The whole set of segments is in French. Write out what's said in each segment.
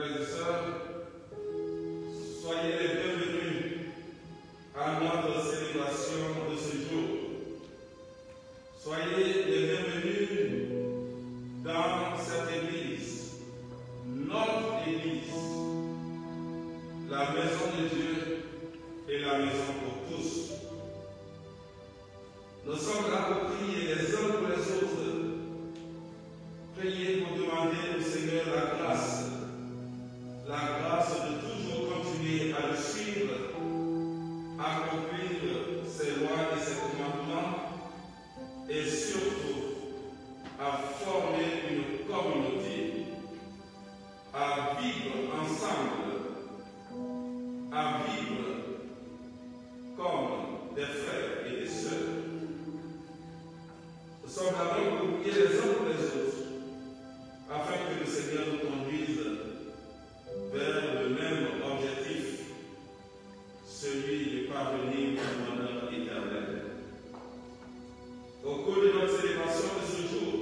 frères et sœurs, soyez les bienvenus à notre célébration de ce jour. Soyez les bienvenus dans cette église, notre église, la maison de Dieu et la maison pour tous. Nous sommes là pour prier les uns pour les autres. Priez pour demander au Seigneur la grâce de toujours continuer à le suivre, à accomplir ses lois et ses commandements, et surtout à former une communauté, à vivre ensemble, à vivre comme des frères et des sœurs. Nous sommes là pour prier les uns pour les autres, afin que le Seigneur nous conduise vers le même objectif, celui de parvenir au bonheur éternel. Au cours de notre célébration de ce jour,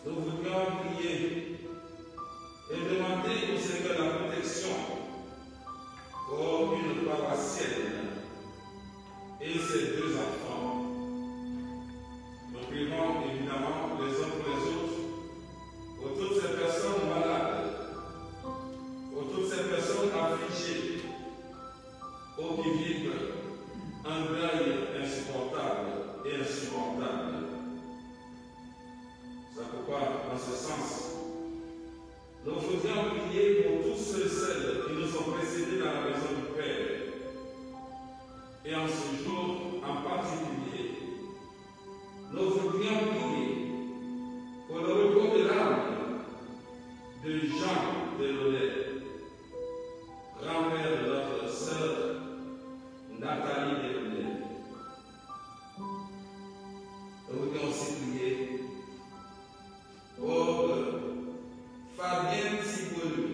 nous voudrions prier et demander au Seigneur la protection pour une paroissienne et ses deux enfants. Nous prierons évidemment les uns pour les autres pour toutes ces personnes malades, pour toutes ces personnes affligées, pour qui vivent un deuil insupportable et insurmontable. C'est pourquoi, dans ce sens, nous voudrions prier pour tous ceux et celles qui nous ont précédés dans la maison du Père. Et en ce jour en particulier, nous voudrions prier pour le repos de l'âme de Jean Delaunay, grand-père de notre sœur Nathalie Delaunay. Nous voudrions aussi prier pour Fabien Sibolu,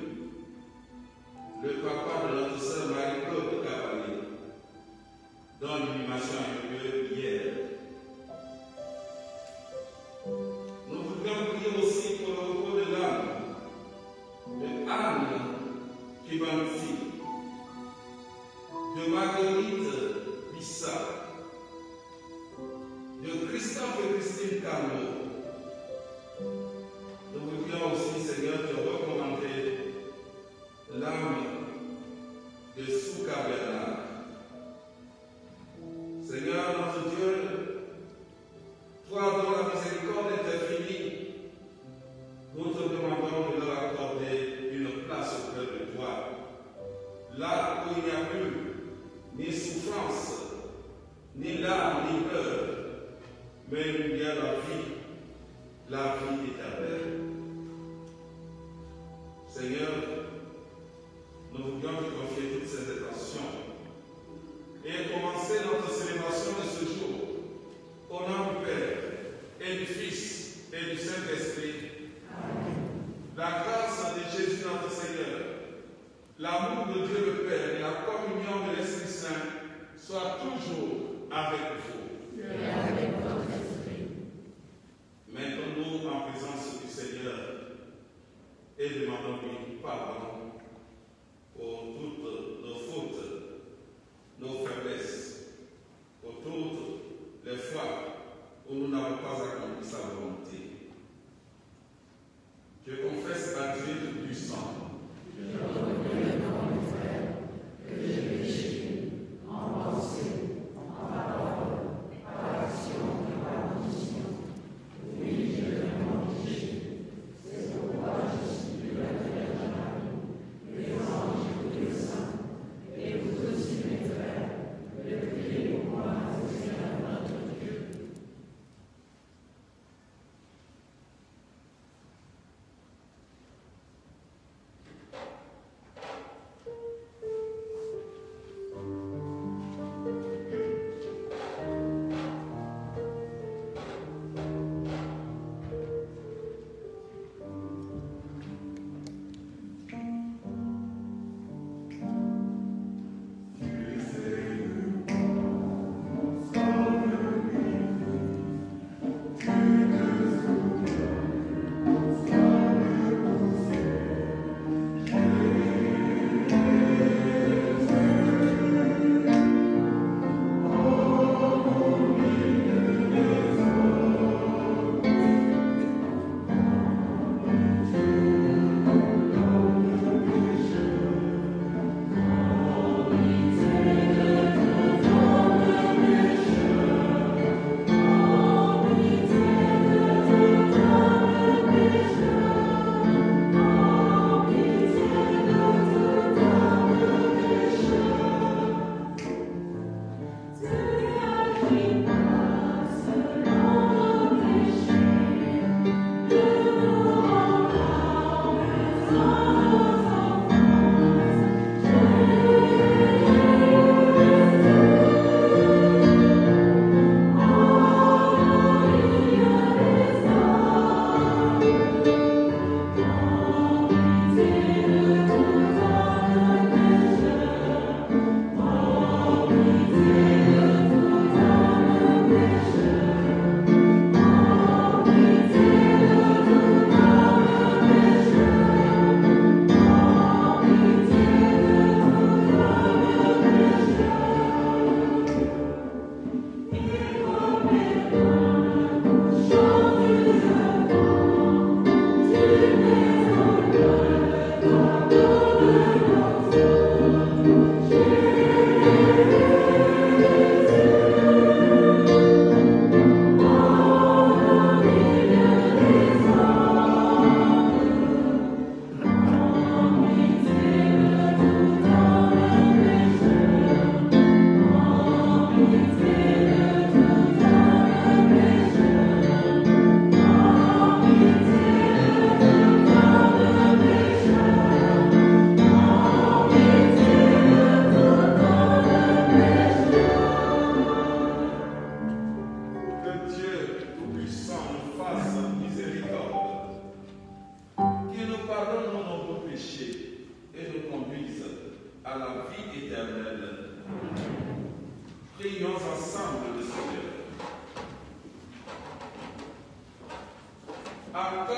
le papa de notre sœur Marie-Claude Cavalier, dont l'inhumation a eu lieu hier. Nous voudrions prier aussi pour le repos de l'âme de Anne Kibanti, de Marguerite Bissa, de Christophe et Christine Carlo. Nous voudrions aussi, Seigneur, te recommander l'âme de Souka Bernard. Seigneur, notre Dieu, toi dont la miséricorde est infinie, nous te demandons de leur accorder une place auprès de toi, là où il n'y a plus ni souffrance, ni larmes, ni peur, mais il y a la vie éternelle. Seigneur, nous voudrions te confier toutes ces intentions et commencer notre célébration de ce jour au nom du Père et du Fils et du Saint-Esprit. La grâce de Jésus notre Seigneur, l'amour de Dieu le Père et la communion de l'Esprit Saint soient toujours avec vous. Et avec votre esprit. Mettons-nous en présence du Seigneur et demandons-lui pardon pour toutes nos fautes, nos faiblesses, pour toutes les fois où nous n'avons pas accompli sa volonté. Je confesse à Dieu Tout-Puissant Que j'ai péché en pensée, en parole, par action et par omission. Oui, je vraiment péché. C'est pourquoi je supplie la Vierge Marie, les anges et tous les saints, et vous aussi mes frères, de prier pour moi au Seigneur notre Dieu.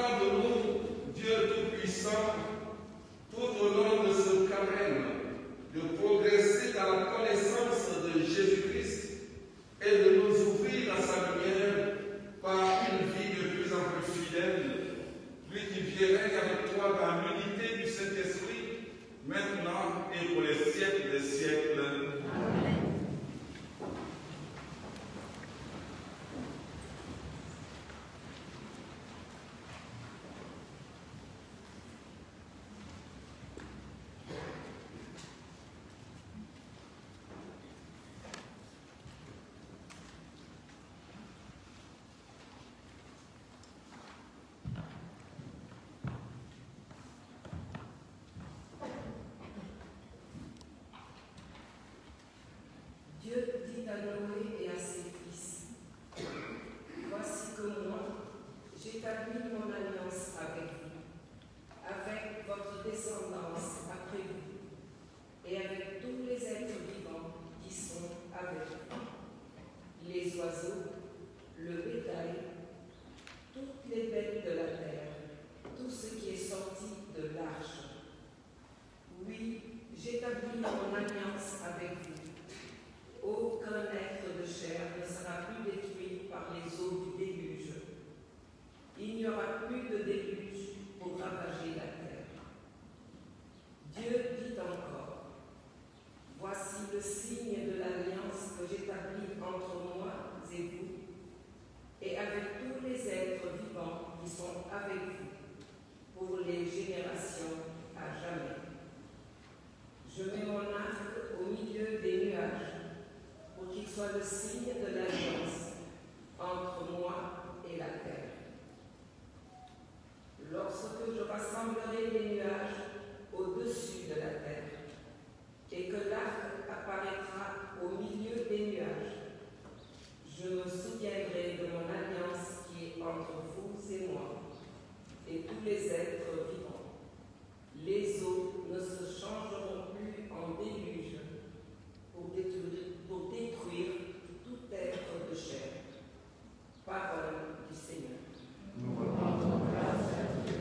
Accorde-nous, Dieu Tout-Puissant, tout au long de ce carême, de progresser dans la connaissance de Jésus-Christ et de nous ouvrir à sa lumière par une vie de plus en plus fidèle, lui qui vit avec toi dans l'unité du Saint-Esprit, maintenant et pour les siècles des siècles. Amen. Dieu dit à Noé et à ses fils, voici que moi, j'établis mon alliance avec vous, avec votre descendance après vous, et avec tous les êtres vivants qui sont avec vous, les oiseaux, le bétail, toutes les bêtes de la terre, tout ce qui est sorti de l'arche. Oui, j'établis mon alliance avec vous. Aucun être de chair ne sera plus détruit par les eaux du déluge. Il n'y aura plus de déluge pour ravager la terre. Dieu dit encore, voici le signe de l'alliance que j'établis entre moi et vous, et avec tous les êtres vivants qui sont avec vous, pour les générations à jamais. Je mets mon arc au milieu des nuages, pour qu'il soit le signe de l'alliance entre moi et la terre. Lorsque je rassemblerai les nuages au-dessus de la terre, et que l'arc apparaîtra au milieu des nuages, je me souviendrai de mon alliance qui est entre vous et moi, et tous les êtres vivants. Les eaux ne se changeront plus en déluge pour détruire tout être de chair. Parole du Seigneur. Nous rendons grâce à Dieu.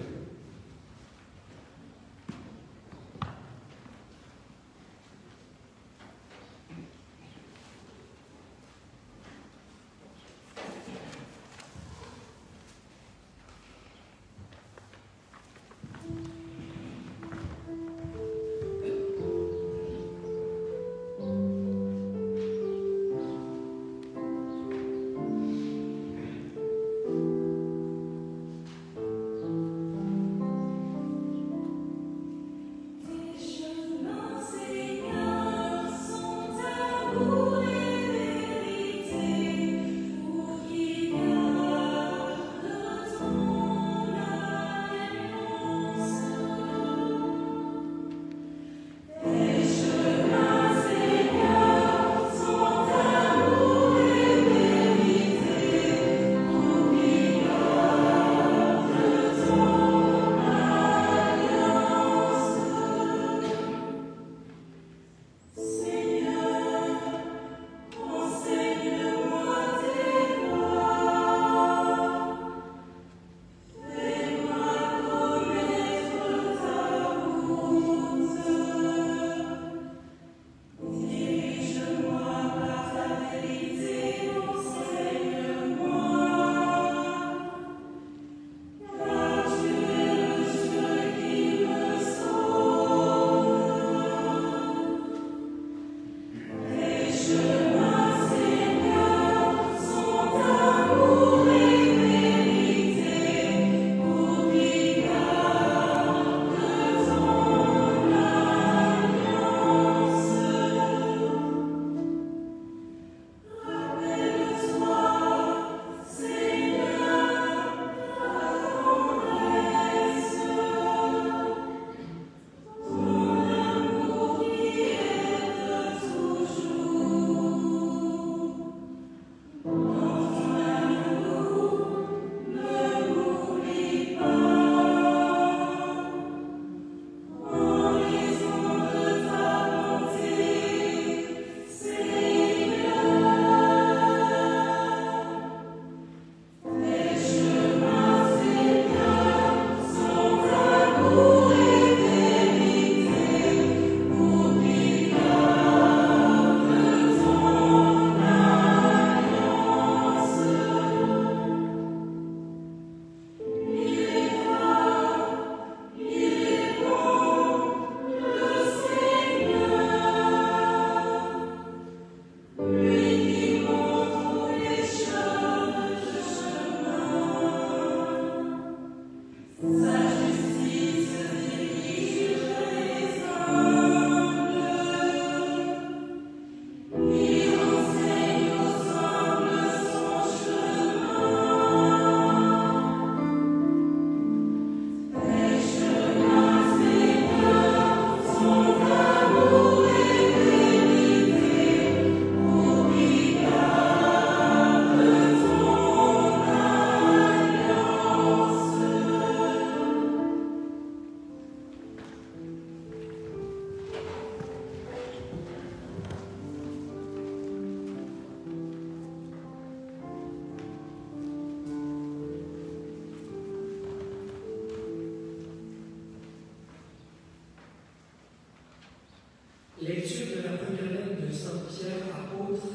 Lecture de la première lettre de Saint Pierre, apôtre.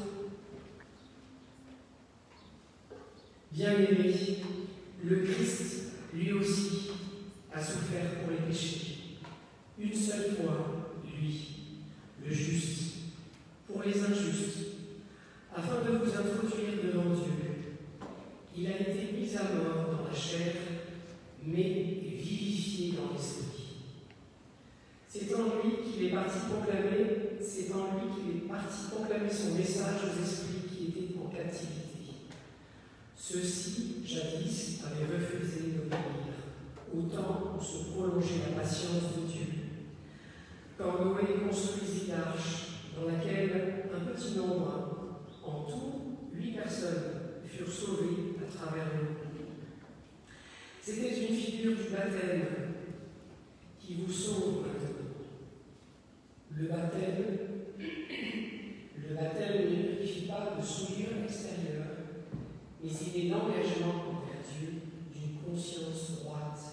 Bien-aimé, le Christ, lui aussi, a souffert pour les péchés. Une seule fois, lui, le juste, pour les injustes, afin de vous introduire devant Dieu. Il a été mis à mort dans la chair, mais vivifié dans l'esprit. C'est en lui qu'il est parti proclamer son message aux esprits qui étaient en captivité. Ceux-ci, jadis, avaient refusé d'obéir, au temps où se prolongeait la patience de Dieu. Quand Noé construisit l'arche, dans laquelle un petit nombre, en tout 8 personnes, furent sauvées à travers l'eau. C'était une figure du baptême qui vous sauve maintenant. Le baptême ne purifie pas de souillure extérieure, mais il est l'engagement envers Dieu d'une conscience droite,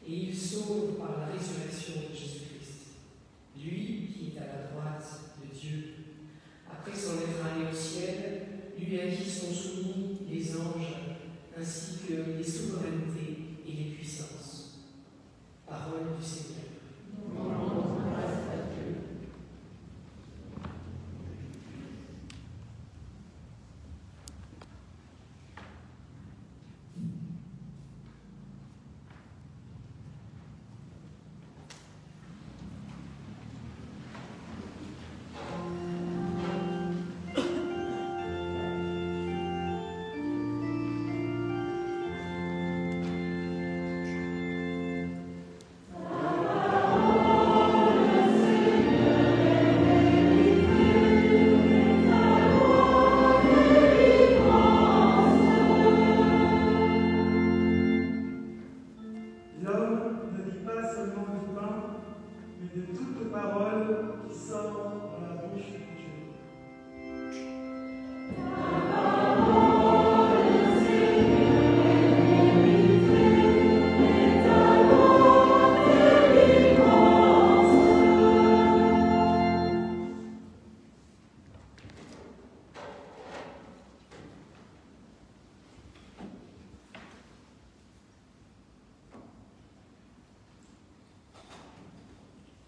et il sauve par la résurrection de Jésus-Christ, lui qui est à la droite de Dieu. Après s'en être allé au ciel, lui à qui sont soumis les anges, ainsi que les souverainetés et les puissances. Parole du Seigneur.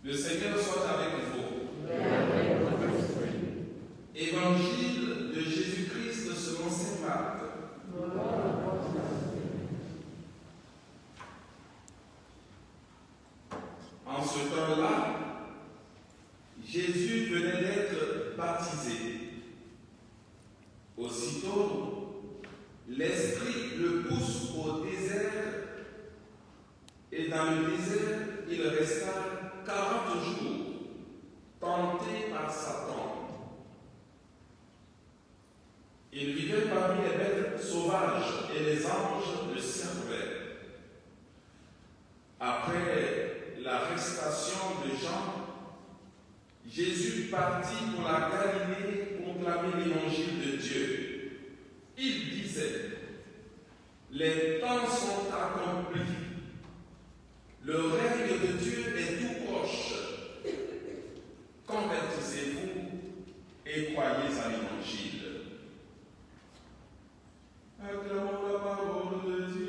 Le Seigneur soit avec vous. Évangile de Jésus-Christ selon saint Marc. En ce temps-là, Jésus venait d'être baptisé. Aussitôt, l'Esprit le pousse au désert, et dans le désert, il resta 40 jours, tenté par Satan. Il vivait parmi les bêtes sauvages et les anges le servaient. Après l'arrestation de Jean, Jésus partit pour la Galilée proclamer l'évangile de Dieu. Il disait: les temps sont accomplis. Le règne de Dieu est tout proche. Convertissez-vous et croyez à l'évangile. Acclamons la parole de Dieu.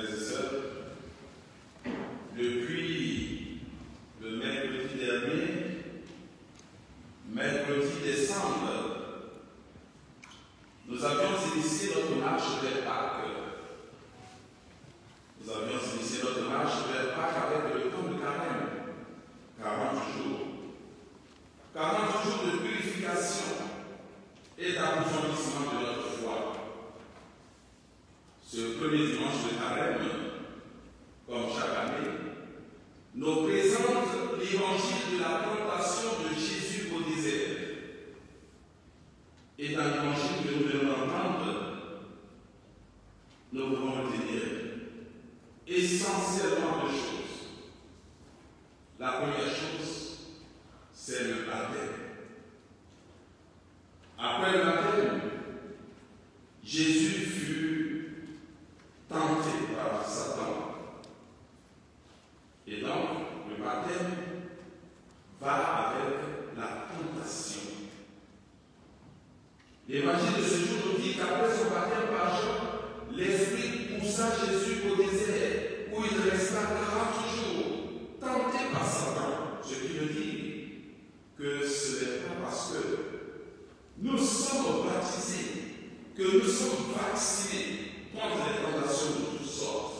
frères et sœurs, depuis le mercredi dernier, mercredi décembre, nous avions initié notre marche vers Pâques. Nous avions initié notre marche vers Pâques avec le temps de carême, 40 jours. 40 jours de purification et d'approfondissement de notre foi. Ce premier dimanche de carême, comme chaque année, nous présente l'évangile de la tentation de Jésus au désert. Et dans l'évangile que nous venons d'entendre, nous pouvons retenir essentiellement deux choses. La première chose, c'est le baptême. Après le baptême, Jésus fut tenté par Satan. Et donc, le baptême va avec la tentation. L'évangile de ce jour nous dit qu'après son baptême par Jean, l'Esprit poussa Jésus au désert, où il resta 40 jours, tenté par Satan. Ce qui veut dire que ce n'est pas parce que nous sommes baptisés, que nous sommes vaccinés contre les tentations de toutes sortes.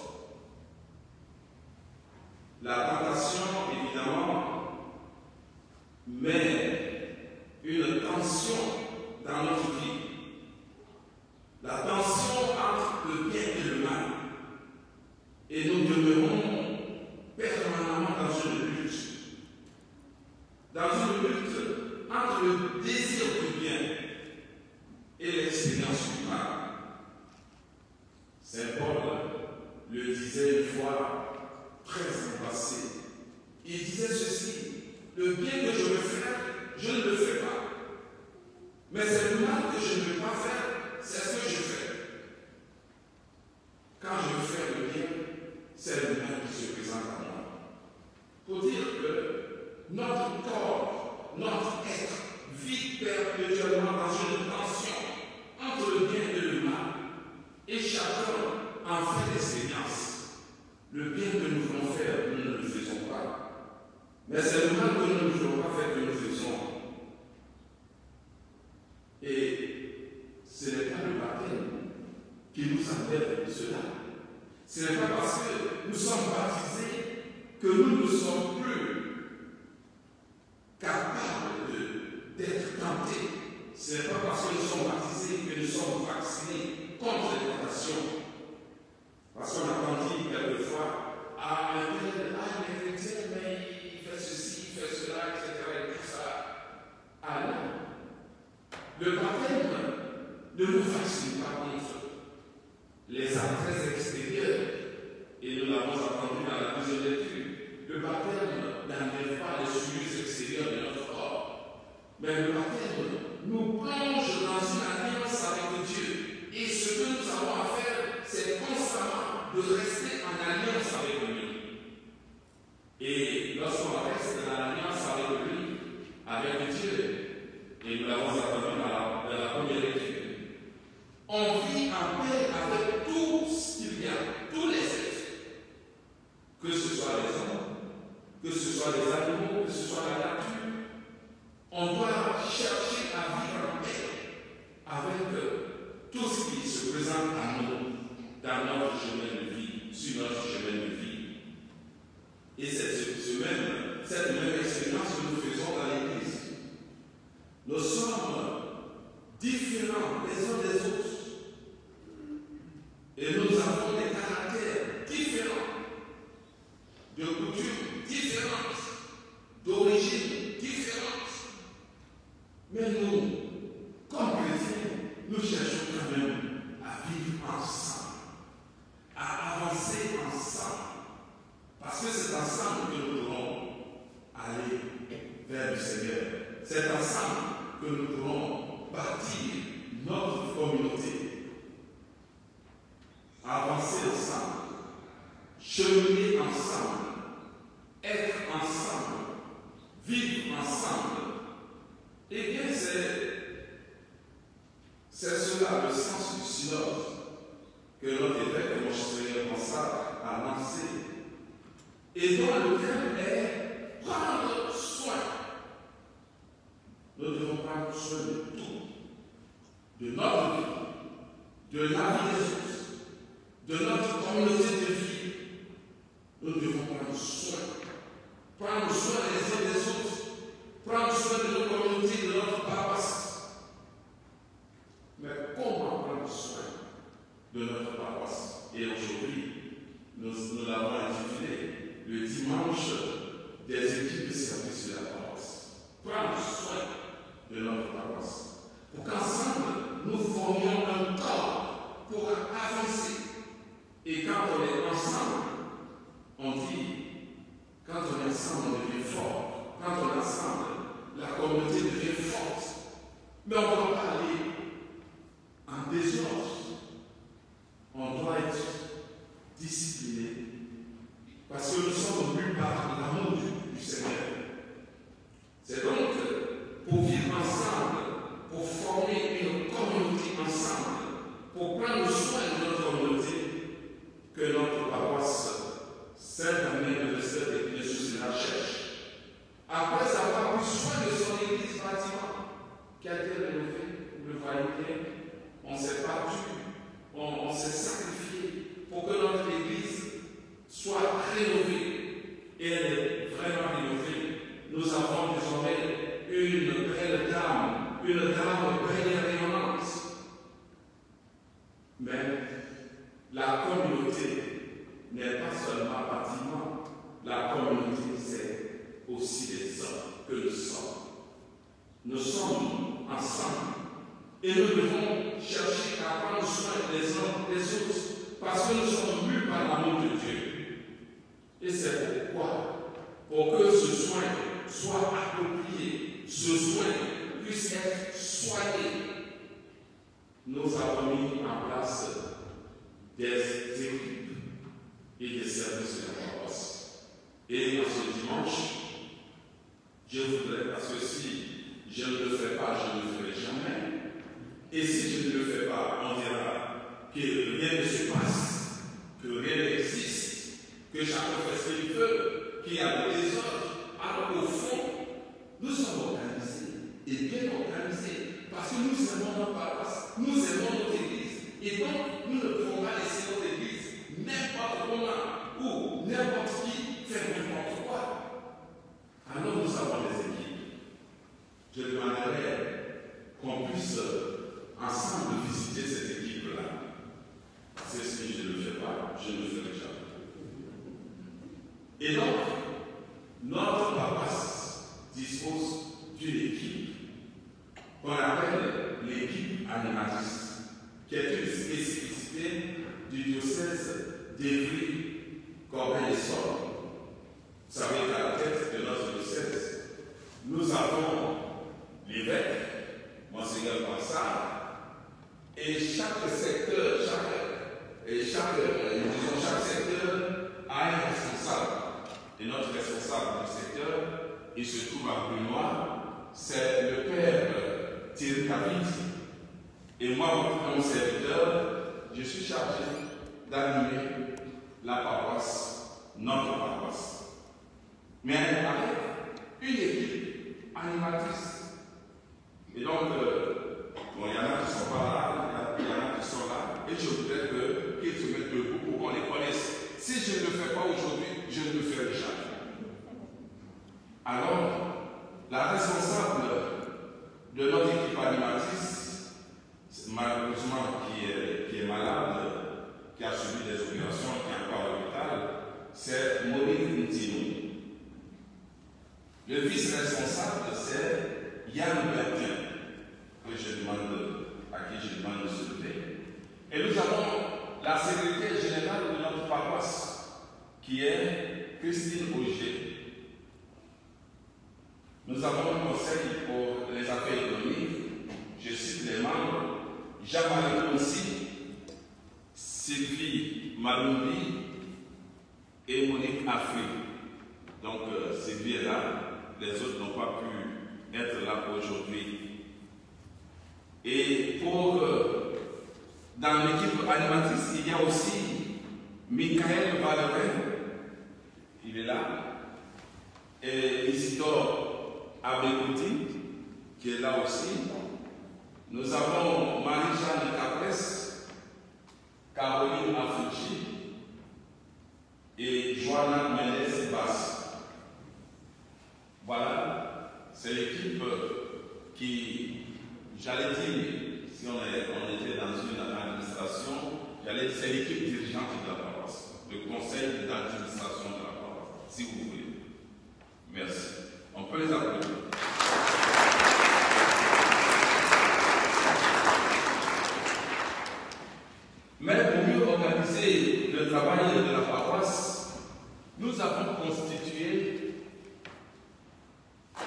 La tentation, évidemment, met une tension dans notre vie. La tension entre le bien et le mal. Et nous demeurons permanemment dans une lutte. Dans une lutte entre le désir du bien et l'expérience du mal. Saint Paul le disait une fois très embrassé. Il disait ceci: le bien que je veux faire, je ne le fais pas. Mais c'est le mal que je ne veux pas faire, c'est ce que je fais. Quand je veux faire le bien, c'est le mal qui se présente à moi. Pour dire que notre corps, notre être, vit perpétuellement dans une tension entre le bien et le mal. Et chacun en fait l'expérience. Le bien que nous voulons faire, nous ne le faisons pas. Mais c'est le mal que nous ne voulons pas faire que nous faisons. Et ce n'est pas le baptême qui nous enlève de cela. Ce n'est pas parce que nous sommes baptisés que nous ne sommes plus capables d'être tentés. Ce n'est pas parce que nous sommes baptisés que nous sommes vaccinés contre les tentations. Parce qu'on a dit quelquefois à un tel, il est chrétien, mais il fait ceci, il fait cela, etc. et tout ça. Ah non. Le baptême ne nous vaccine pas contre les attraits extérieurs. Et nous l'avons entendu dans la deuxième lecture. Le baptême n'enlève pas les souillures extérieures de notre corps. Mais le baptême nous plonge dans une alliance avec Dieu. Et ce que nous avons à faire, c'est constamment de rester en alliance avec lui. Et lorsqu'on reste dans l'alliance avec lui, avec Dieu, et nous l'avons entendu dans la première lecture, on vit en paix avec tout ce qu'il y a, tous les êtres, que ce soit les hommes, que ce soit les animaux, que ce soit la nature. On doit chercher à vivre en paix avec tout ce qui se présente à nous dans notre chemin de vie, sur notre chemin de vie. Et c'est cette même expérience que nous faisons dans l'Église. Nous sommes différents les uns des autres. Et nous avons des caractères différents, de coutumes différentes, d'origines différentes. Mais nous, comme chrétiens, nous cherchons quand même à vivre ensemble, à avancer ensemble. Parce que c'est ensemble que nous pourrons aller vers le Seigneur. C'est ensemble que nous pourrons bâtir notre communauté. Avancer ensemble, cheminer ensemble, être ensemble, vivre ensemble. Eh bien, c'est cela le sens du synode que notre évêque, Monseigneur Ronsard, et dont le thème est prendre soin. Nous devons prendre soin de tout, de notre vie, de la vie des autres, de notre communauté de vie. Nous devons prendre soin les uns des autres, prendre soin de nos communautés, de notre paroisse. Mais comment prendre soin de notre paroisse? Et aujourd'hui, nous l'avons intitulé le dimanche des équipes de service de la paroisse. Prendre soin de notre paroisse. Pour qu'ensemble, nous formions un corps pour avancer. Et quand on est ensemble, on dit, quand on est ensemble, on devient fort. Quand on est ensemble, la communauté devient forte. Mais on ne peut pas aller en désordre. On doit être discipliné. Parce que nous sommes mus par l'amour du Seigneur. C'est donc pour vivre ensemble, pour former une communauté ensemble, pour prendre soin de notre communauté, que notre paroisse Sainte-Agnès de Sèvres et de Soussena cherche. Après avoir pris soin de son église bâtiment, qui a été rénové, vous le voyez bien, on s'est battu, on s'est sacrifié pour que notre église soit rénovée. Et elle est vraiment rénovée. Nous avons désormais une belle dame belle et rayonnante. Mais la communauté n'est pas seulement un bâtiment. La communauté, c'est aussi les hommes que nous sommes. Nous sommes ensemble. Et nous devons chercher à prendre soin des uns des autres. Parce que nous sommes mus par l'amour de Dieu. Et c'est pourquoi, pour que ce soin soit approprié, ce soin puisse être soigné, nous avons mis en place des équipes et des services de la paroisse. Et en ce dimanche, je voudrais, parce que si je ne le fais pas, je ne le ferai jamais. Et si je ne le fais pas, on dira que rien ne se passe, que rien n'existe, que chacun fait ce qu'il veut, qu'il y a des désordres. Alors au fond, nous sommes organisés, et bien organisés, parce que nous aimons notre paroisse, nous aimons notre église. Et donc, nous ne pouvons pas laisser notre église n'importe comment, ou n'importe qui faire n'importe quoi. Alors nous avons des équipes. Je demanderais qu'on puisse ensemble visiter cette équipe-là. C'est ce que je ne fais pas, je ne le ferai jamais. Et donc, notre paroisse dispose d'une équipe qu'on appelle l'équipe animatrice, qui est une spécificité du diocèse d'Évry-Corbeil-Essonnes. Vous savez qu'à la tête de notre diocèse, nous avons l'évêque, Monseigneur Pansard, et chaque secteur, chaque secteur a un responsable. Et notre responsable du secteur, il se trouve à Brunois, c'est le père Thierry David. Et moi, mon serviteur, je suis chargé d'animer la paroisse, notre paroisse. Mais avec une équipe animatrice. Et donc, il y en a qui sont pas là, il y en a qui sont là, et je voudrais qu'ils se mettent debout pour qu'on les connaisse. Si je ne le fais pas aujourd'hui, je ne le ferai jamais. Alors, la responsable de notre équipe animatrice, malheureusement qui est malade, qui a subi des opérations, qui est encore à l'hôpital, c'est Maureen Ntino. Le vice-responsable, c'est Yann Bertin, à qui je demande de se lever. Et nous avons la secrétaire générale de notre paroisse, qui est Christine Auger. Nous avons un conseil pour les affaires économiques. Je cite les membres: Jean-Marie Poncy, Sylvie Malumbi et Monique Afri. Donc Sylvie est là, les autres n'ont pas pu être là aujourd'hui. Et dans l'équipe animatrice, il y a aussi Michael Valerin, il est là. Et Isidore Abekouti, qui est là aussi. Nous avons Marie-Jeanne Capres, Caroline Afouchi et Joanna Mendes Bass. Voilà, c'est l'équipe qui, j'allais dire, si on était dans une administration, c'est l'équipe dirigeante de la paroisse, le conseil d'administration de la paroisse, si vous voulez. Merci. On peut les applaudir. Mais pour mieux organiser le travail de la paroisse, nous avons constitué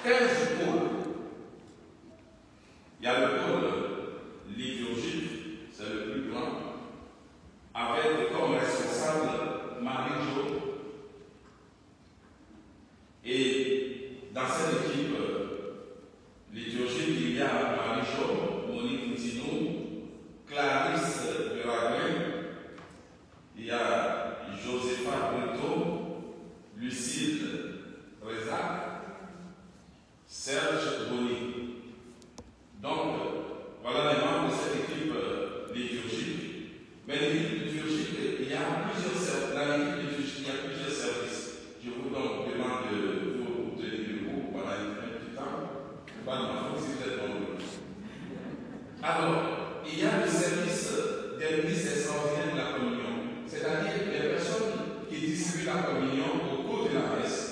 15 pôles. Il y a le pôle liturgique, c'est le plus grand, avec comme responsable Marie-Jo. Et dans cette équipe liturgique, il y a Marie-Jo, Monique Tinou, Clarisse Duraguin, il y a Josépha Brito, Lucille Rezac, Serge Boni. Donc, voilà les membres de cette équipe liturgique. Mais l'équipe liturgique, il y a plusieurs services. Dans l'équipe liturgique, il y a plusieurs services. Je vous demande de vous tenir debout pendant un petit temps. Pas de ma faute si vous êtes nombreux. Alors, il y a le service des ministres extraordinaires de la communion. C'est-à-dire les personnes qui distribuent la communion au cours de la messe.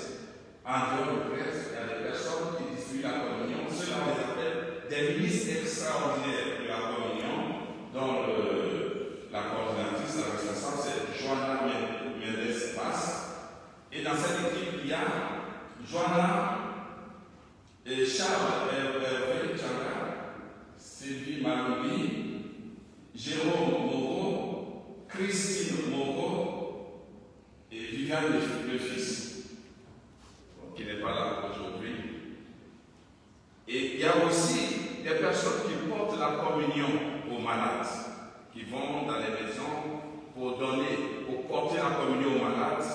En dehors de presse, il y a des personnes qui distribuent la communion. Ceux-là, on les appelle des ministres extraordinaires de la communion, dont la coordinatrice, la responsable, c'est Joanna Mendes Bass. Et dans cette équipe, il y a Joanna et Charles Hervé Tchanga, Sylvie Maloubi, Jérôme Moreau, Christine Moreau et Viviane le fils, qui n'est pas là aujourd'hui. Et il y a aussi des personnes qui portent la communion aux malades, qui vont dans les maisons pour porter la communion aux malades.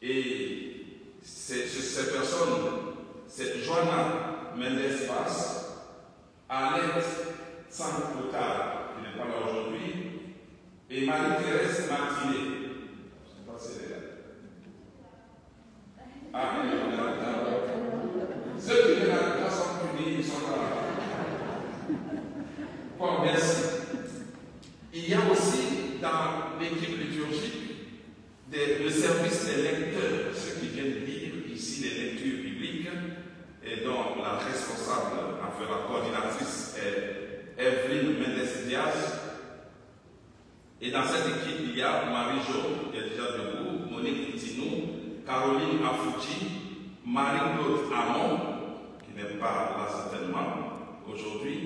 Et ces personnes, c'est Joanna Mendes Bass, Alette Sankota, qui n'est pas là aujourd'hui, et Marie-Thérèse Martinet. Je ne sais pas si elle est là. Ah, elle est là. Ceux qui viennent à la sont punis, ils sont là. Bon, merci. Il y a aussi dans l'équipe liturgique le service des lecteurs, ceux qui viennent lire ici les lectures bibliques, et dont la responsable, enfin la coordinatrice est Evelyne Mendes Diaz. Et dans cette équipe, il y a Marie-Jo, qui est déjà debout, Monique Tinou, Caroline Afouchi, Marie-Claude Hamon, qui n'est pas là certainement aujourd'hui.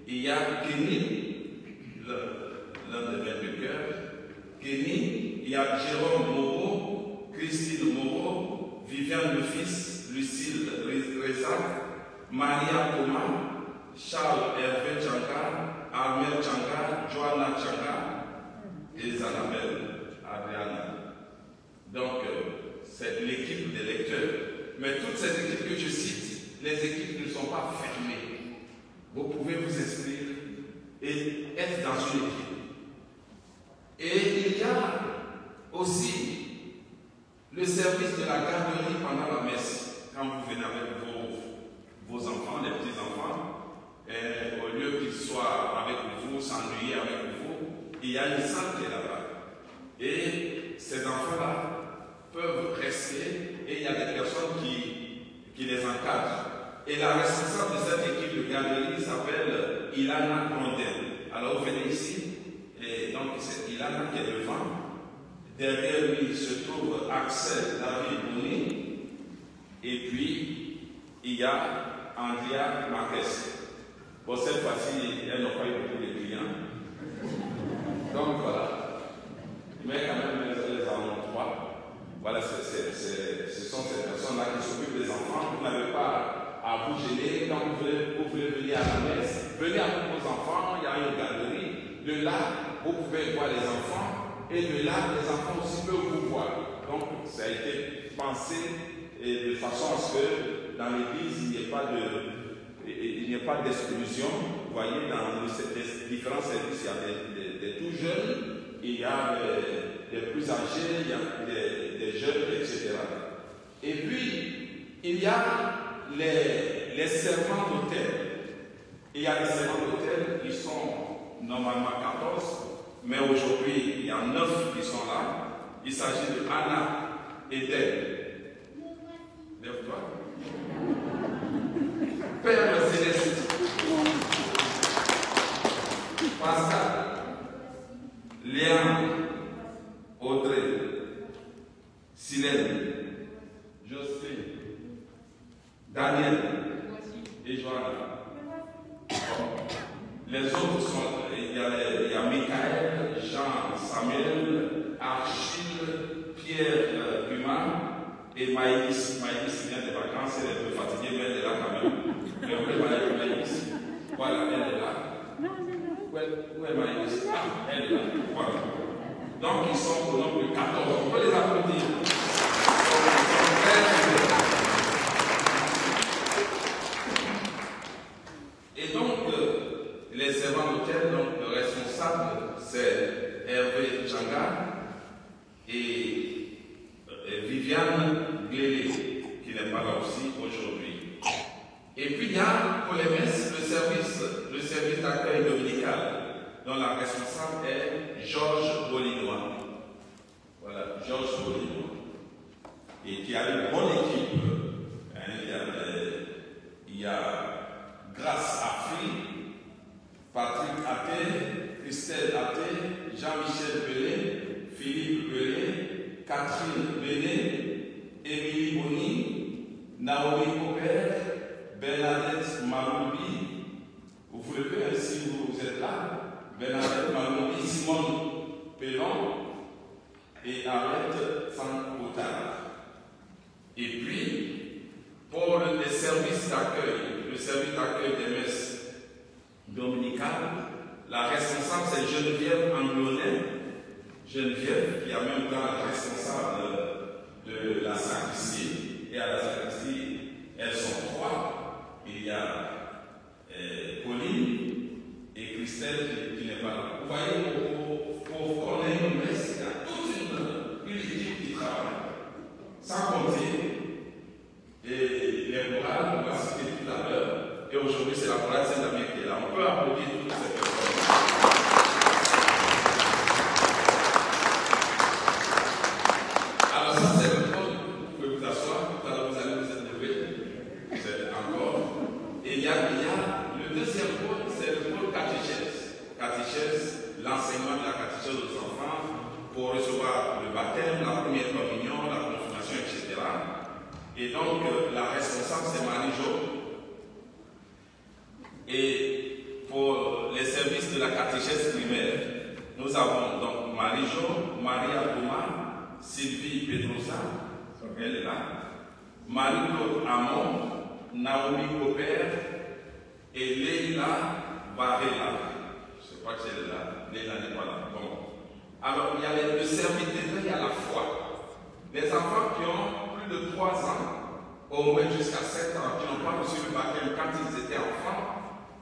Il y a Kenny, l'un des maîtres de cœur, Kenny, il y a Jérôme Moreau, Christine Moreau, Viviane le fils, Lucille Rezac, Maria Thomas, Charles Hervé Tchanga, Armel Tchanga, Joanna Tchanga et Zanabelle Adriana. Donc, c'est l'équipe des lecteurs. Mais toutes ces équipes que je cite, les équipes ne sont pas fermées. Vous pouvez vous inscrire et être dans une équipe. Et il y a aussi le service de la garderie pendant la messe. Quand vous venez avec vos enfants, les petits-enfants, au lieu qu'ils soient avec vous, s'ennuyer avec vous, il y a une salle qui est là-bas. Et ces enfants-là peuvent rester et il y a des personnes qui les encadrent. Et la responsable de cette équipe de garderie s'appelle Ilana Grondel. Alors vous venez ici, et donc c'est Ilana qui est devant. Derrière lui se trouve Axel David Bouni. Et puis, il y a Andrea Marquez. Bon, cette fois-ci, elles n'ont pas eu beaucoup de clients. Donc voilà. Mais quand même, elles en ont 3. Voilà, ce sont ces personnes-là qui s'occupent des enfants. Vous n'avez pas à vous gêner quand vous voulez venir à la messe. Venez avec vos enfants, il y a une galerie. De là, vous pouvez voir les enfants. Et de là, les enfants aussi peuvent vous voir. Donc, ça a été penser de façon à ce que dans l'Église, il n'y ait pas d'exclusion. Vous voyez, dans les différents services, il y a des tout jeunes, il y a des plus âgés, il y a des jeunes, etc. Et puis, il y a les servants d'hôtel. Il y a les servants d'hôtel qui sont normalement 14, mais aujourd'hui, il y a 9 qui sont là. Il s'agit de Anna et d'elle. Lève-toi. Père Céleste, Pascal, Léa, Audrey, Silène, Joséphine, Daniel et Joanna. Les autres sont, il y a Michael, Jean, Samuel, Achille, Pierre, Dumas et Maïs. Maïs vient des vacances, elle est un peu fatiguée, mais elle est là quand même. Mais où est Maïs? Voilà, elle est là. Où est Maïs? Ah, elle est là. Voilà. Donc ils sont au nombre de 14. On peut les applaudir. Et donc, les servants d'hôtel, donc le responsable, c'est Hervé Changa et Viviane Glélé, qui n'est pas là aussi aujourd'hui. Et puis il y a pour les messes le service d'accueil dominical, dont la responsable est Georges Bolinois. Voilà, Georges Bolinois. Et qui a une bonne équipe. Il y a Grâce Afri, Patrick Athé, Christelle Athé, Jean-Michel Belé, Philippe Belé, Catherine Belé, Émilie Boni, Naomi Copper, Bernadette Maloubi. Vous vous levez si vous êtes là. Bernadette Maloubi, Simone Pellon et Arlette Sankotard. Et puis, pour les services d'accueil, le service d'accueil des messes dominicales, la responsable c'est Geneviève Anglonnet. Geneviève, qui est en même temps la responsable de la sacristie. Et à la sacristie, elles sont 3. Il y a Pauline et Christelle qui n'est pas là. Vous voyez, pour qu'on ait une messe, il y a toute une équipe qui travaille. Sans compter et les morales, on va citer tout à l'heure. Et aujourd'hui, c'est la morale Saint-Damien qui est là. On peut applaudir toutes ces personnes. Alors, ça, c'est le pôle. Vous pouvez vous asseoir. Tout à l'heure, vous allez vous être levé. C'est encore. Et il y a le deuxième pôle, c'est le pôle catéchèse. Catéchèse, l'enseignement de la catéchèse aux enfants pour recevoir le baptême, la première communion, la confirmation, etc. Et donc, la responsable, c'est Marie-Jo. Et pour les services de la catéchèse primaire, nous avons donc Marie-Jo, Maria Thomas, Sylvie Pedrosa, elle est là, Marie-Claude Amon, Naomi Copper et Leila Varela. Je ne sais pas si elle est là, Leila n'est pas là. Bon. Alors, il y a le service d'éveil à la foi. Les enfants qui ont plus de 3 ans, au moins jusqu'à 7 ans, qui n'ont pas reçu le baptême quand ils étaient enfants,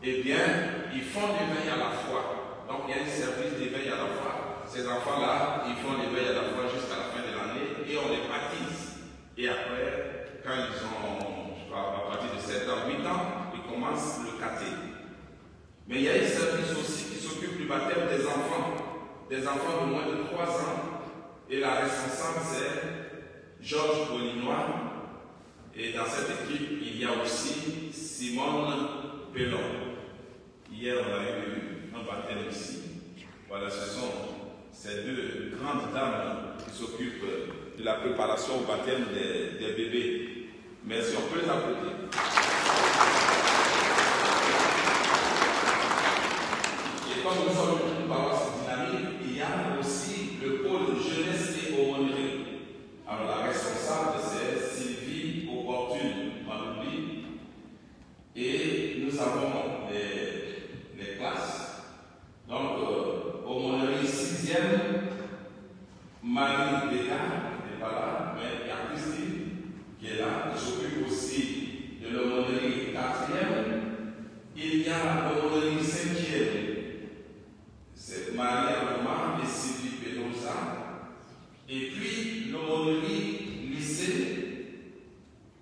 eh bien, ils font l'éveil à la foi. Donc, il y a un service d'éveil à la foi. Ces enfants-là, ils font l'éveil à la foi jusqu'à la fin de l'année et on les baptise. Et après, quand ils ont, je crois, à partir de 7 ans, 8 ans, ils commencent le caté. Mais il y a un service aussi qui s'occupe du baptême des enfants de moins de 3 ans. Et la responsable, c'est Georges Bolinois. Et dans cette équipe, il y a aussi Simone Pellon. Hier, on a eu un baptême ici. Voilà, ce sont ces 2 grandes dames qui s'occupent de la préparation au baptême des bébés. Merci, on peut les applaudir. Et comme nous sommes une paroisse dynamique, il y a aussi le pôle jeunesse et aumônerie. Alors la responsable, c'est Sylvie Opportune Malouli. Et nous avons les classes. Donc, aumônerie 6e, Marie Béga, n'est pas là, mais il y a Christine qui est là, qui s'occupe aussi de l'aumônerie 4e. Il y a l'aumônerie 5e, c'est Marie Aloma et Sylvie Pedrosa. Et puis l'aumônerie lycée,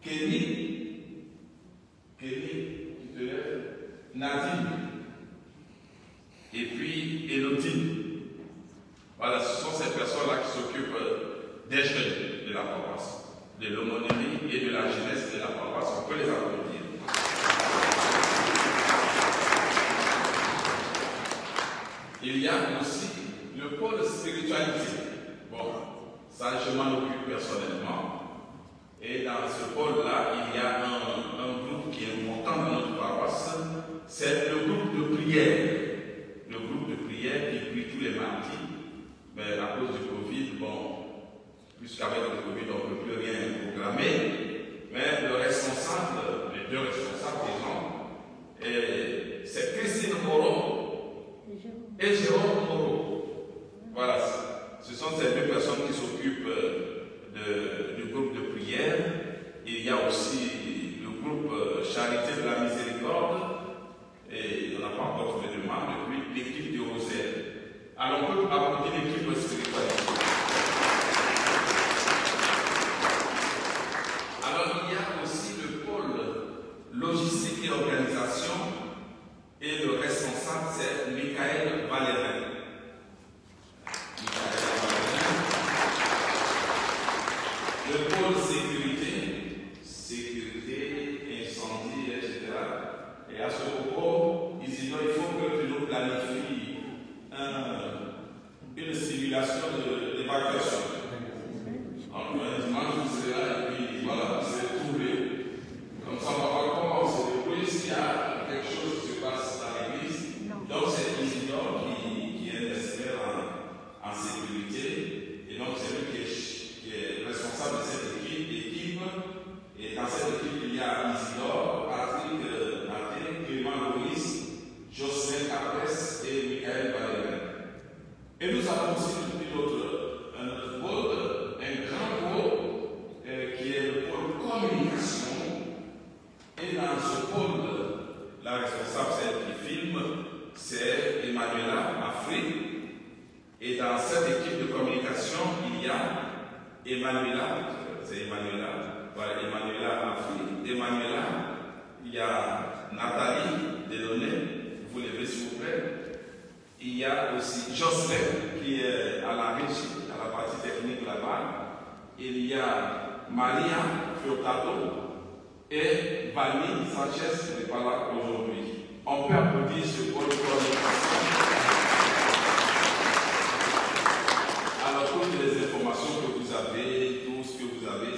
Kenny, qui te lève, Nadine, et puis Elodine. Voilà, ce sont ces personnes-là qui s'occupent des jeunes de la paroisse, de l'aumônerie et de la jeunesse de la paroisse. On peut les applaudir. Il y a aussi le pôle spiritualité. Bon, ça je m'en occupe personnellement. Et dans ce pôle-là, il y a un groupe qui est important dans notre paroisse. C'est le groupe de prière. Le groupe de prière qui prie tous les mardis. Mais à cause du Covid, bon, puisqu'avec le Covid, on ne peut plus rien programmer. Mais le responsable, les deux responsables, disons, c'est Christine Moreau et Jérôme Moreau. Voilà, ce sont ces deux personnes qui s'occupent du groupe de prière. Il y a aussi le groupe Charité de la Miséricorde. Et on n'a pas encore fait de demande depuis l'équipe du Rosaire. Alors on peut applaudir l'équipe spiritualité. Alors il y a aussi le pôle logistique et organisation. Et le responsable, c'est Michael Valérin. Le pôle sécurité, incendie, etc. Et à ce propos, Isidore, il faut que tu nous planifies une simulation d'évacuation. En un dimanche, vous serez là et puis voilà, vous serez trouvé. Comme ça, on va voir comment on se débrouille s'il y a quelque chose qui se passe dans l'église. Donc, c'est Isidore qui est un expert en sécurité. Et donc, c'est lui qui est responsable de cette équipe. Et dans cette équipe, il y a Isidore, Patrick Martin, Clément Louis, Jocelyn Capres et Michael Valérin. Et nous avons aussi un autre pôle, un grand pôle, qui est le pôle communication. Et dans ce pôle, la responsable, celle qui filme, c'est Emmanuela Afrique. Et dans cette équipe de communication, il y a Emmanuela, c'est Emmanuela, voilà, Emmanuela Afrique. Emmanuela, il y a Nathalie Delaunay, vous levez s'il vous plaît. Il y a aussi Jocelyn qui est à la régie, à la partie technique là-bas. Il y a Maria Furtado et Vanille Sanchez qui n'est pas là aujourd'hui. On peut applaudir ce pôle de communication. Alors, toutes les informations que vous avez, tout ce que vous avez,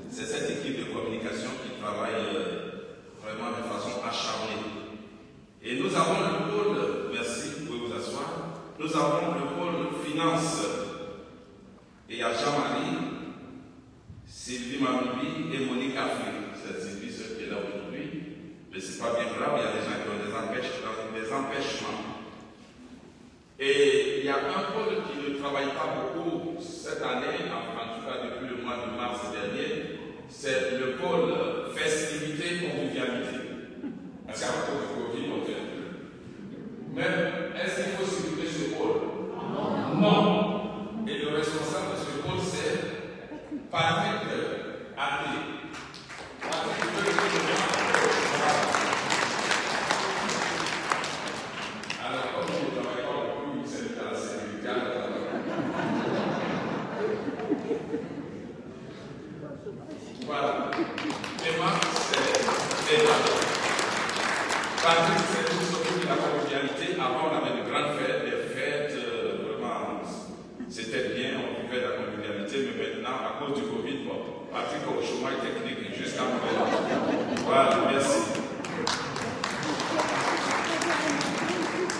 c'est cette équipe de communication qui travaille vraiment de façon acharnée. Et nous avons le pôle, merci, vous pouvez vous asseoir, nous avons le pôle finance. Et il y a Jean-Marie, Sylvie Mamoubi et Monique Afrique. C'est Sylvie, celle qui est là aujourd'hui. Mais ce n'est pas bien grave, il y a des gens qui ont des empêchements. Et il y a un pôle qui ne travaille pas beaucoup cette année, en tout cas depuis le mois de mars dernier, c'est le pôle festivité convivialité. Parce qu'à cause du Covid, on fait plus. Mais est-ce qu'il faut s'occuper de ce pôle? Non. Et le responsable de ce pôle, c'est Patrick Athé. Patrick alors, comme je ne travaille pas beaucoup, c'est à la sécurité. Voilà. Et moi, c'est Patrick, c'est tout s'occupe de la convivialité. Avant, on avait de grandes fêtes, des fêtes, vraiment, c'était bien, on vivait de la convivialité, mais maintenant, à cause du Covid, bon, Patrick au chômage technique jusqu'à nouvel. Voilà, merci.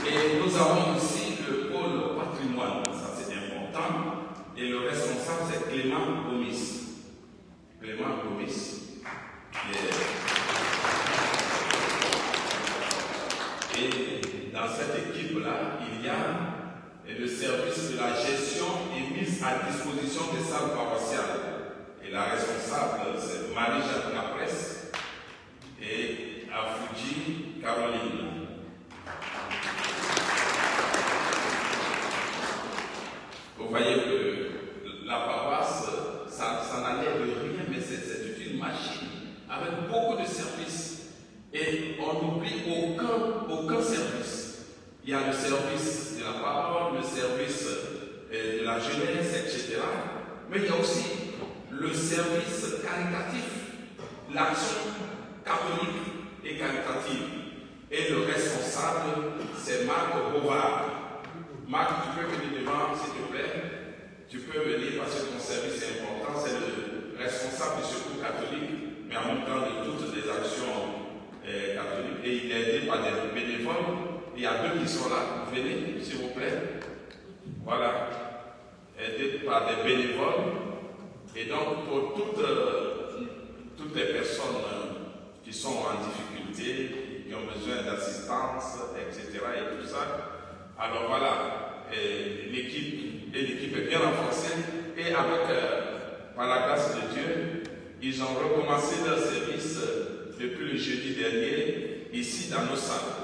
Et nous avons aussi le pôle patrimoine, ça c'est important, et le responsable c'est Clément Gomis. Clément Gomis. Et dans cette équipe-là, il y a le service de la gestion et mise à disposition disposition des salles paroissiales. Et la responsable, c'est Marie-Jacques Capresse et Afuji Caroline. Vous voyez que la paroisse, ça n'a l'air de rien, mais c'est une machine avec beaucoup de services. Et on n'oublie aucun service. Il y a le service de la parole, le service de la jeunesse, etc. Mais il y a aussi le service caritatif, l'action catholique et caritative. Et le responsable, c'est Marc Bovard. Marc, tu peux venir devant, s'il te plaît. Tu peux venir parce que ton service est important. C'est le responsable du secours catholique, mais en même temps de toutes les actions catholiques. Et il est aidé par des bénévoles. Il y a deux qui sont là. Venez, s'il vous plaît. Voilà. Aidé par des bénévoles. Et donc, pour toutes les personnes qui sont en difficulté, qui ont besoin d'assistance, etc. et tout ça, alors voilà, l'équipe est bien renforcée. Et par la grâce de Dieu, ils ont recommencé leur service depuis le jeudi dernier, ici dans nos salles.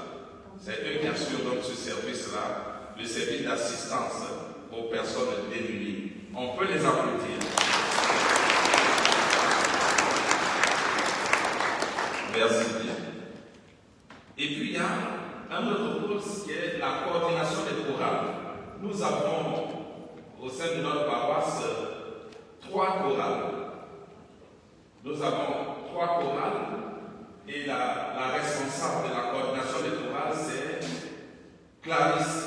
C'est eux qui assurent donc ce service-là, le service d'assistance aux personnes démunies. On peut les applaudir. Merci bien. Et puis il y a un autre pôle qui est la coordination des chorales. Nous avons au sein de notre paroisse 3 chorales. Nous avons 3 chorales et la responsable de la coordination des chorales c'est Clarisse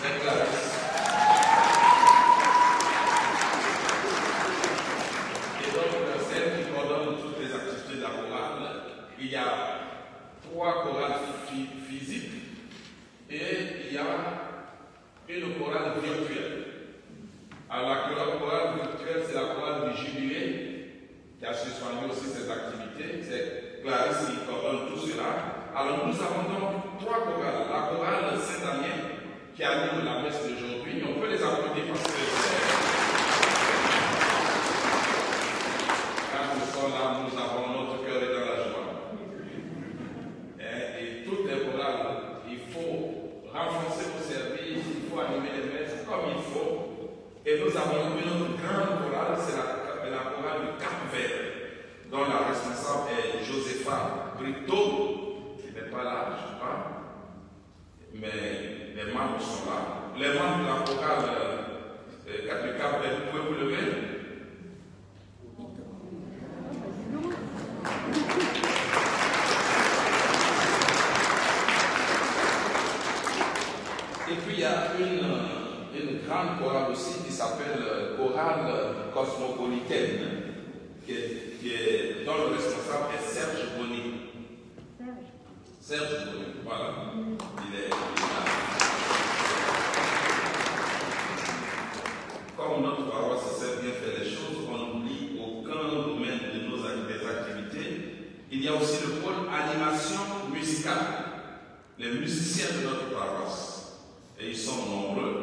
C'est Clarisse. Il y a 3 chorales physiques et il y a une chorale virtuelle. Alors la chorale virtuelle, c'est la chorale du Jubilé qui a suspendu aussi ses activités. C'est Clarisse qui coordonne tout cela. Alors nous avons donc 3 chorales. La chorale Saint-Damien qui anime la messe d'aujourd'hui. On peut les applaudir parce que quand nous sommes là, nous avons notre cœur dans la joie. Et toutes les chorales, il faut renforcer vos services, il faut animer les messes comme il faut. Et nous avons une grande chorale, c'est la chorale du Cap-Vert, dont la responsable est Josepha Brito, qui n'est pas là, je crois, mais les membres sont là. Les membres de la chorale du Cap-Vert, vous pouvez vous lever? Et puis il y a une grande chorale aussi qui s'appelle Chorale Cosmopolitaine, dont le responsable est Serge Boni. Serge Boni, voilà. Il est là. Comme notre paroisse sait bien faire les choses, on n'oublie aucun domaine de nos activités. Il y a aussi le pôle animation musicale. Les musiciens de notre paroisse. Et ils sont nombreux.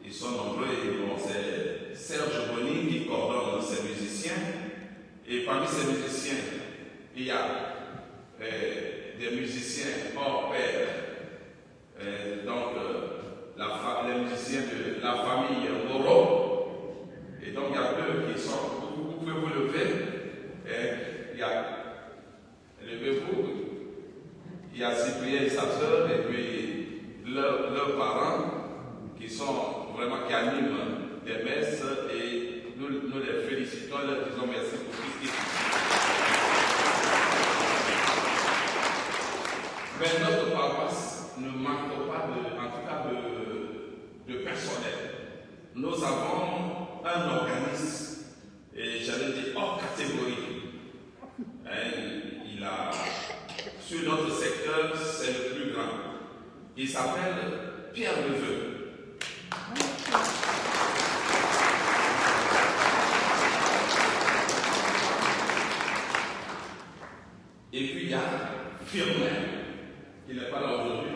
Ils sont nombreux et bon, c'est Serge Boni qui coordonne ces musiciens. Et parmi ces musiciens, il y a des musiciens hors pair. Donc, les musiciens de la famille Moreau. Et donc, il y a 2 qui sont. Vous pouvez vous lever. Il y a. Levez-vous. Il y a Cyprien et sa sœur, et puis leurs parents qui sont vraiment qui animent des messes, et nous les félicitons, leur disons merci pour tout ce qu'ils font. Mais notre paroisse ne manque pas de personnel. Nous avons un organisme, et j'allais dire hors catégorie. Sur notre secteur, c'est le plus grand. Il s'appelle Pierre Leveux. Et puis il y a Firmin, qui n'est pas là aujourd'hui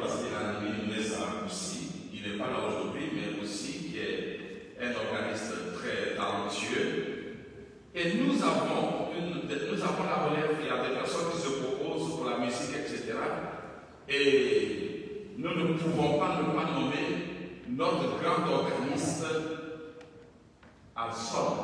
Et nous avons la relève, il y a des personnes qui se proposent pour la musique, etc. Et nous ne pouvons pas ne pas nommer notre grand organiste Alson.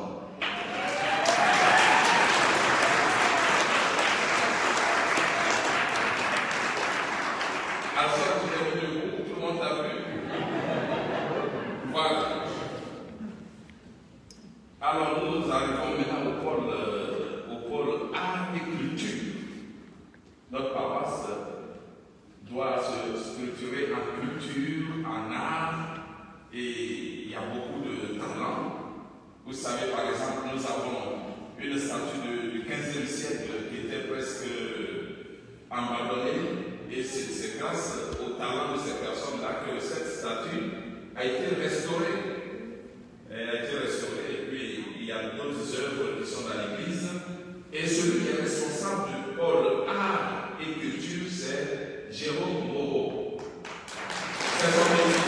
Alson, tu es venu debout, tout le monde l'a vu. Voilà. Alors nous arrivons maintenant au pôle art et culture. Notre paroisse doit se structurer en culture, en art, et il y a beaucoup de talents. Vous savez, par exemple, nous avons une statue du 15e siècle qui était presque abandonnée, et c'est grâce au talent de ces personnes-là que cette statue a été restaurée. Elle a été restaurée, et puis il y a d'autres œuvres qui sont dans l'église. Et celui qui est responsable du pôle art et culture, c'est Jérôme Moreau. C'est son métier.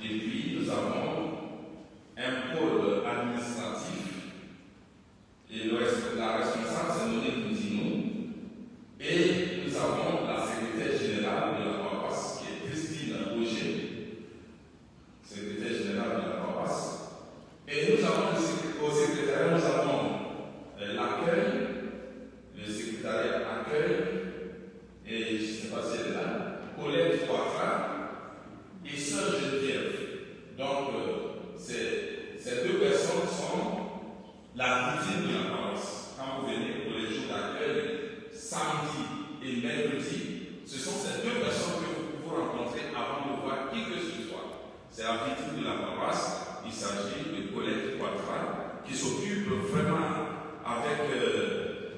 Et puis nous avons un pôle administratif, et la responsable c'est Monique Boutinou. Et nous avons la secrétaire générale de la paroisse, qui est Christine Auger, secrétaire générale de la paroisse. Et nous avons au secrétariat, nous avons l'accueil, le secrétariat accueil, et je ne sais pas si elle est là, Colette Poitras et Sœur Geneviève. Donc, ces deux personnes sont la routine de la paroisse. Quand vous venez pour les jours d'accueil, samedi et mercredi, ce sont ces deux personnes que vous rencontrez avant de voir qui que ce soit. C'est la vitrine de la paroisse. Il s'agit de Colette Poitras qui s'occupe vraiment avec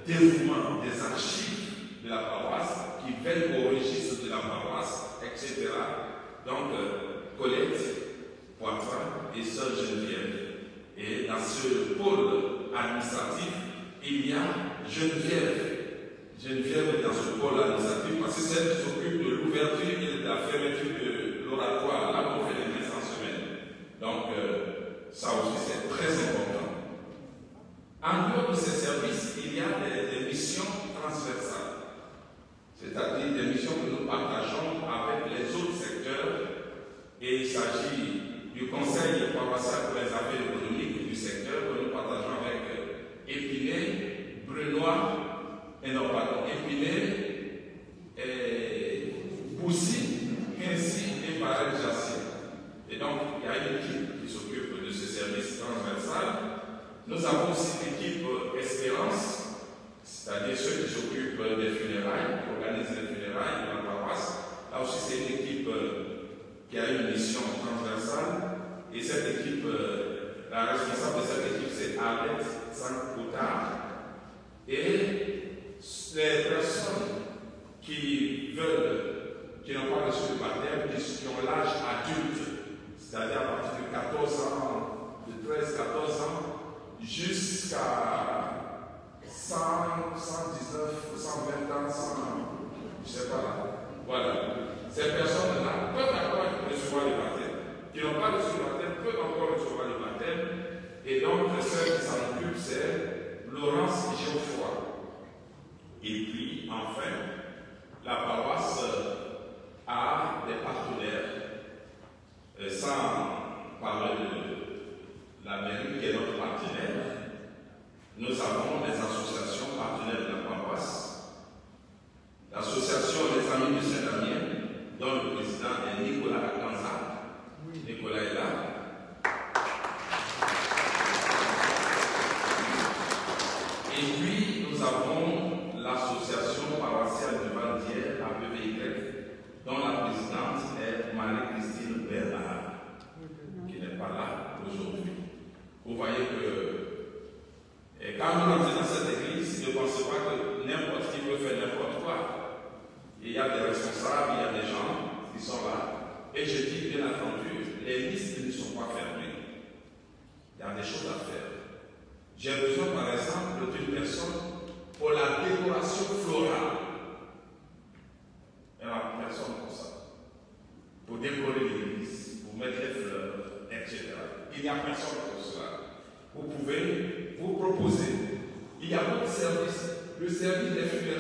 dévouement des archives de la paroisse, qui veille au registre de la paroisse, etc. Donc, Colette Poitras et Sœur Geneviève. Et dans ce pôle administratif, il y a Geneviève. Geneviève est dans ce pôle administratif parce que c'est elle qui s'occupe de l'ouverture et de la fermeture de l'oratoire. Là, on fait les messes en semaine. Donc, ça aussi, c'est très important. En dehors de ces services, il y a des missions transversales. C'est-à-dire des missions que nous partageons avec les autres secteurs. Et il s'agit du Conseil paroissial pour les affaires économiques du secteur que nous partageons avec Épinay, Brunois, Épinay, Boussy, Quincy et Pareil-Jassy. Et donc, il y a une équipe qui s'occupe de ce service transversal. Nous avons aussi l'équipe Espérance, c'est-à-dire ceux qui s'occupent des funérailles, qui organisent les funérailles de la paroisse. Là aussi, c'est une équipe qui a une mission transversale. Et cette équipe, la responsable de cette équipe, c'est Arlette Saint-Coutard. Et les personnes qui n'ont pas reçu le baptême, qui ont l'âge adulte, c'est-à-dire à partir de 14 ans, de 13-14 ans, jusqu'à 100, 119, 120 ans, 100 ans, je ne sais pas là. Voilà. Ces personnes-là peuvent encore recevoir le baptême. Qui n'ont pas reçu le baptême peuvent encore recevoir le baptême. Et donc, celle qui s'en occupe, c'est Laurence Geoffroy. Et puis, enfin, la paroisse a des partenaires. Sans parler de la mairie qui est notre partenaire, nous avons des associations partenaires de la paroisse. L'association des Amis du Saint-Damien, dont le président est Nicolas Akanza. Nicolas est là. Et puis, nous avons l'association paroissiale du Val d'Hier, APVY,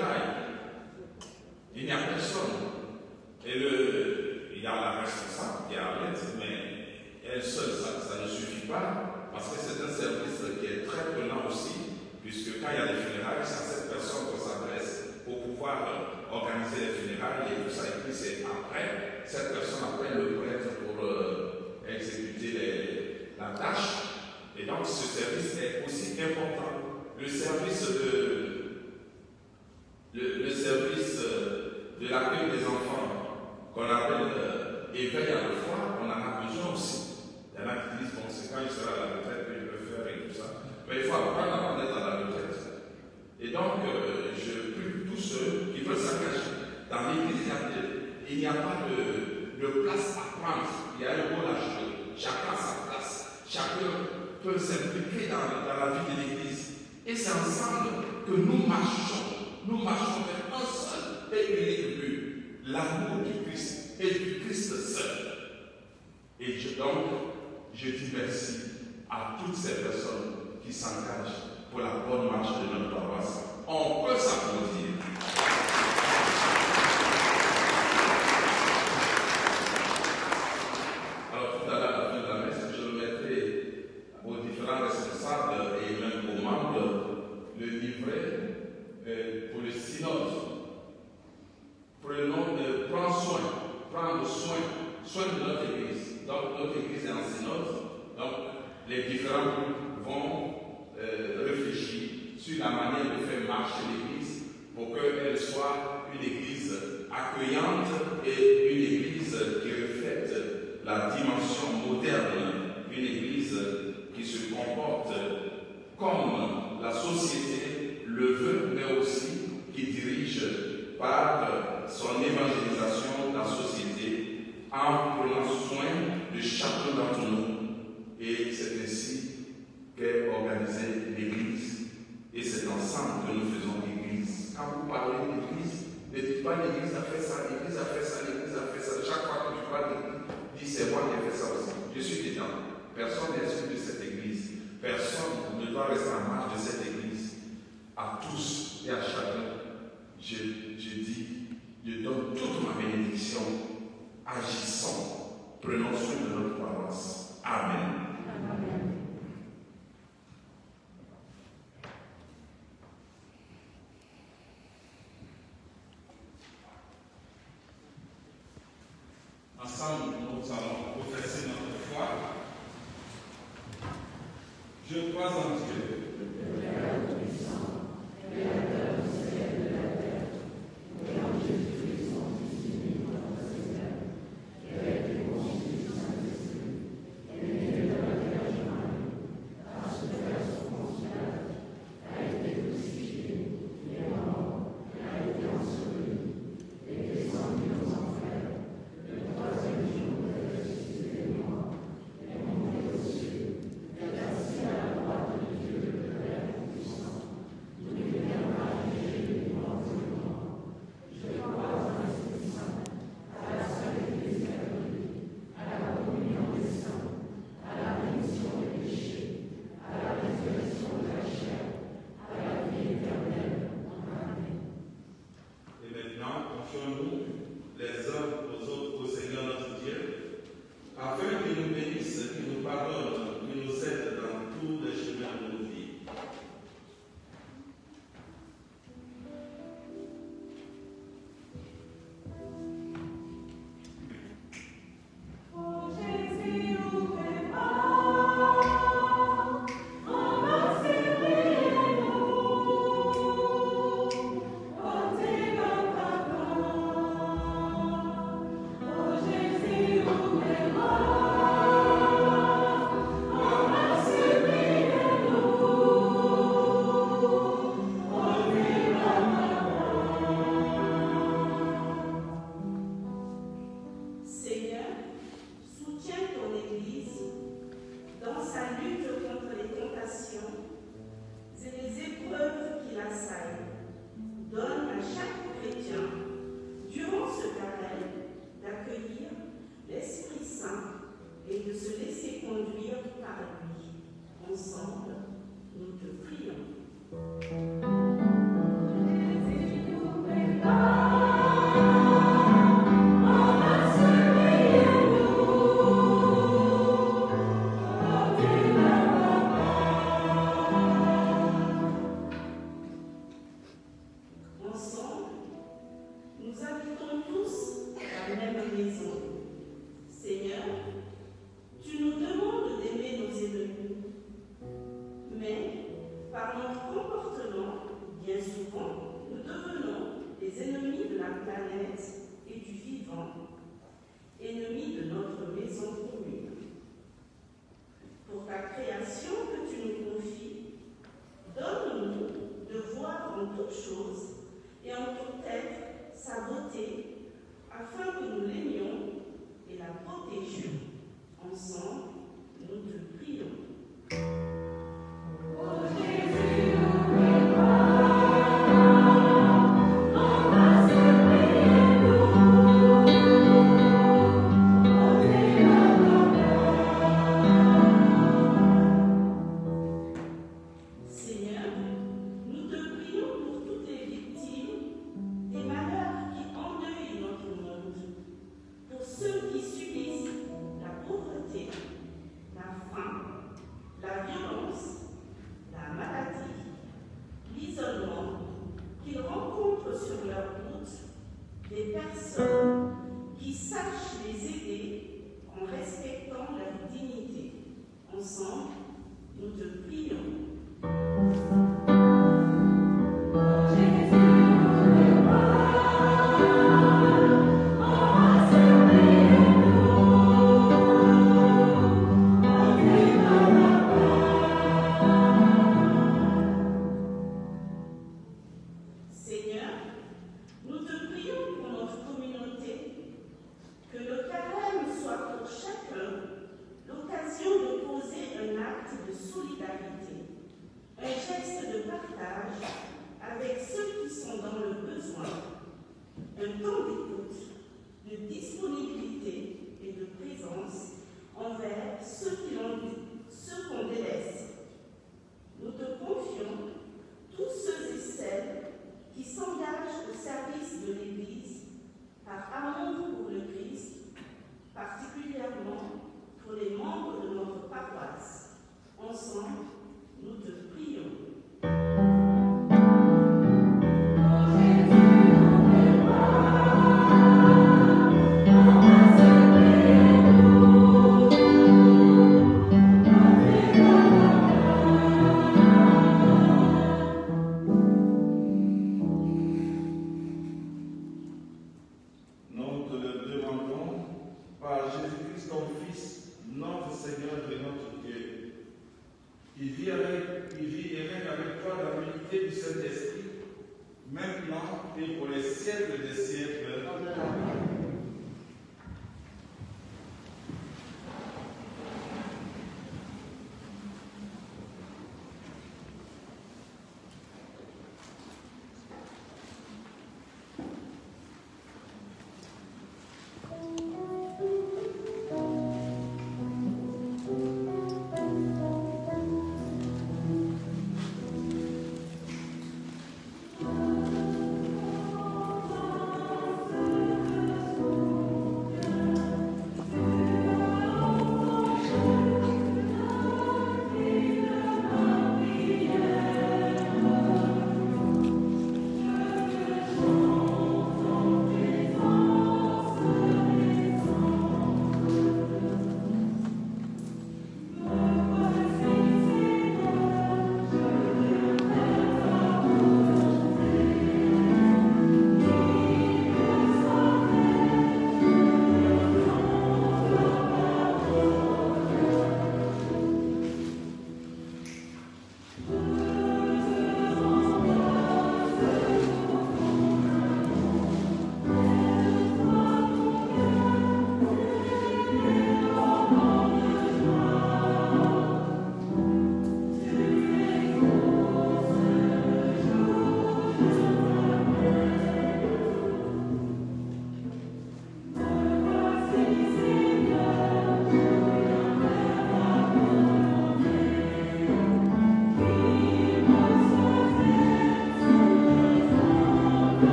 funérailles. Il n'y a personne. Et il y a la responsable qui est à l'aide, mais elle seule, ça ne suffit pas, parce que c'est un service qui est très prenant aussi, puisque quand il y a des funérailles, c'est à cette personne qu'on s'adresse pour pouvoir organiser les funérailles et tout ça. Et puis c'est après, cette personne appelle le prêtre pour exécuter la tâche. Et donc ce service est aussi important. Le service de l'accueil des enfants, qu'on appelle éveil à la foi, on en a besoin aussi. Il y en a qui disent, bon, c'est quand il sera à la retraite que je peux faire et tout ça. Mais il faut apprendre avant d'être à la retraite. Et donc, je prie tous ceux qui veulent s'engager. Dans l'église, il n'y a pas de place à prendre. Il y a un rôle à jouer. Chacun a sa place. Chacun peut s'impliquer dans la vie de l'église. Et c'est ensemble que nous marchons. Nous marchons vers un seul et unique but, l'amour du Christ et du Christ seul. Et donc, je dis merci à toutes ces personnes qui s'engagent pour la bonne marche de notre paroisse. On peut s'applaudir. Alors, tout à l'heure, à la fin de la messe, je remettrai aux différents responsables et même aux membres le livret pour le synode. Prendre soin de notre Église. Donc, notre Église est en synode. Donc, les différents groupes vont réfléchir sur la manière de faire marcher l'Église pour qu'elle soit une Église accueillante et une Église qui reflète la dimension moderne, une Église qui se comporte comme la société le veut, mais aussi qui dirige par son évangélisation la société en prenant soin de chacun d'entre nous. Et c'est ainsi qu'est organisée l'Église. Et c'est ensemble que nous faisons l'Église. Quand vous parlez d'Église, ne dites pas l'Église a fait ça, l'Église a fait ça, l'Église a fait ça. Chaque fois que tu parles d'Église, dis c'est moi qui ai fait ça aussi. Je suis dedans. Personne n'est exclu de cette Église. Personne ne doit rester en marge de cette Église. À tous et à chacun, je dis, je donne toute ma bénédiction. Agissons, prenons soin de notre paroisse. Amen. Amen. Ensemble, nous allons professer notre foi. Je crois en Dieu. Amen. Nous habitons tous la même maison. Seigneur, tu nous demandes d'aimer nos ennemis. Mais, par notre comportement, bien souvent, nous devenons les ennemis de la planète et du vivant, ennemis de notre maison commune. Pour ta création que tu nous confies, donne-nous de voir en toutes choses et en tout être sa beauté, afin que nous l'aimions et la protégions. Ensemble, nous te prions. Des personnes qui sachent les aider en respectant leur dignité. Ensemble, nous te prions.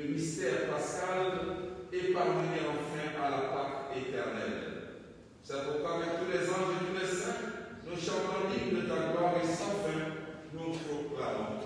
le mystère pascal et parvenir enfin à la Pâque éternelle. C'est pourquoi avec tous les anges et tous les saints, nous chantons l'hymne de ta gloire et sans fin, nous proclamons.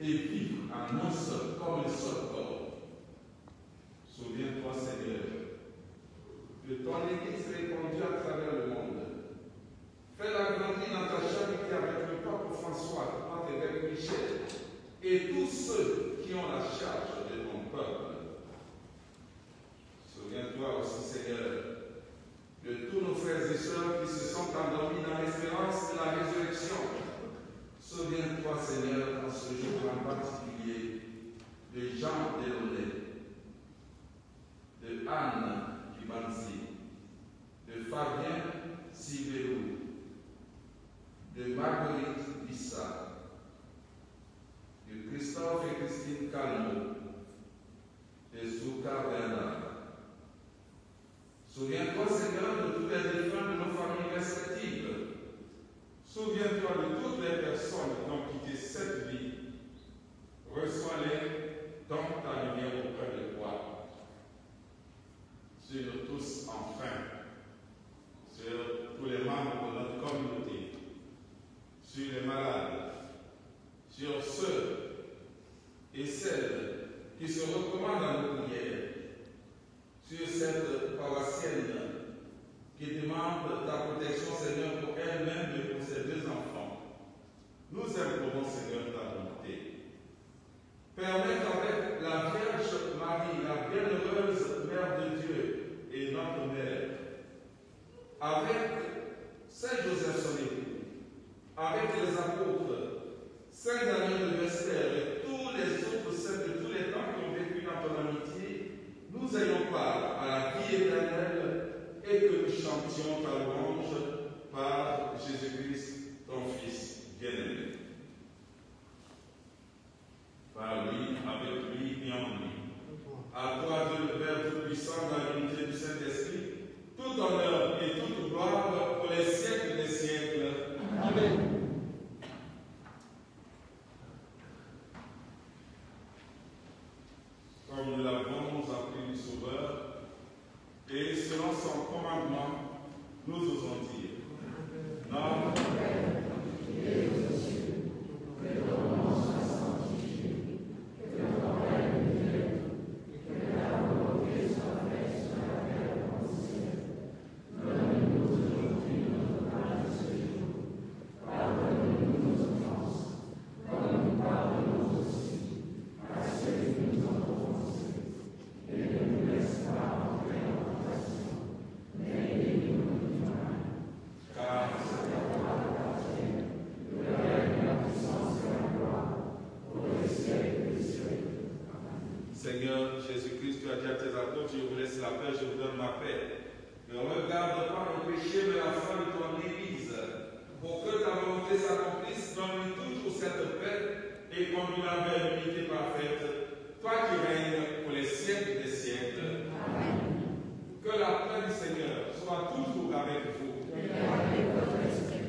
et vivre en un seul, comme un seul corps. Souviens-toi, Seigneur, que ton Église répandue à travers le monde. Fais-la grandir dans ta charité avec le pape François, avec l'évêque Michel, et tous ceux qui ont la charge de ton peuple. Souviens-toi aussi, Seigneur, de tous nos frères et sœurs qui se sont endormis dans l'espérance de la résurrection. Souviens-toi, Seigneur, en ce jour en particulier, de Jean Delaunay, de Anne Dubanzi, de Fabien Sibérou, de Marguerite Bissa, de Christophe et Christine Calmo, de Souka Bernard. Souviens-toi, Seigneur, de tous les défunts de nos familles respectives. Souviens-toi de toutes les personnes qui ont quitté cette vie. Reçois-les dans ta lumière auprès de toi. Sur nous tous, enfin, sur tous les membres de notre communauté, sur les malades, sur ceux et celles qui se recommandent à nos prières, sur cette paroissienne qui demande ta protection, Seigneur, pour elle-même et pour ses deux enfants. Nous implorons, Seigneur, ta volonté. Permets qu'avec la Vierge Marie, la bienheureuse Mère de Dieu et notre Mère, avec Saint Joseph son époux, avec les apôtres, Saint Daniel de Vester et tous les autres saints de tous les temps qui ont vécu dans ton amitié, nous ayons part à la vie éternelle et que nous chantions ta louange par Jésus-Christ, ton Fils bien-aimé. Par lui, avec lui et en lui. À toi, Dieu le Père Tout-Puissant, dans l'unité du Saint-Esprit, tout honneur et toute gloire pour les siècles des siècles. Amen. Comme nous l'avons appris du Sauveur, et selon son commandement, nous osons dire, notre Père, qui es aux cieux, que ton nom soit sanctifié, que ton règne vienne, que ta volonté soit faite sur la terre comme au ciel. Donne-nous aujourd'hui notre pain de ce jour. Pardonne-nous nos offenses, comme nous pardonnons aussi à ceux qui nous ont offensés. Et ne nous laisse pas entrer en tentation, mais délivre-nous du mal. Car c'est à toi qu'appartient le règne, la puissance et la gloire, pour les siècles des siècles. Seigneur Jésus-Christ, tu as dit à tes apôtres, je vous laisse la paix, je vous donne ma paix. Ne regarde pas le péché, mais la foi de ton Église. Pour que ta volonté s'accomplisse, donne-lui toujours cette paix et conduis-la vers l'unité parfaite. Toi qui règnes pour les siècles des siècles. Amen. Que la paix du Seigneur soit toujours avec vous. Et avec votre esprit.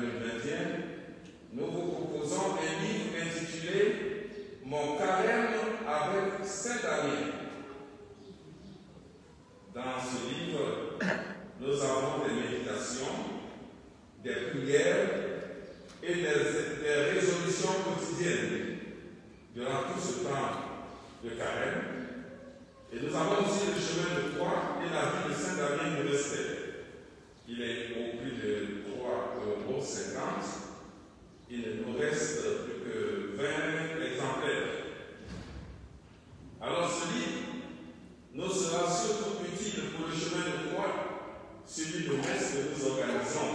2021, nous vous proposons un livre intitulé « Mon carême avec Saint-Damien ». Dans ce livre, nous avons des méditations, des prières et des résolutions quotidiennes durant tout ce temps de carême. Et nous avons aussi le chemin de croix et la vie de Saint-Damien universitaire. Il est au prix de 3,50 €. Il ne nous reste plus que 20 exemplaires. Alors ce livre nous sera surtout utile pour le chemin de croix, celui de messe que nous organisons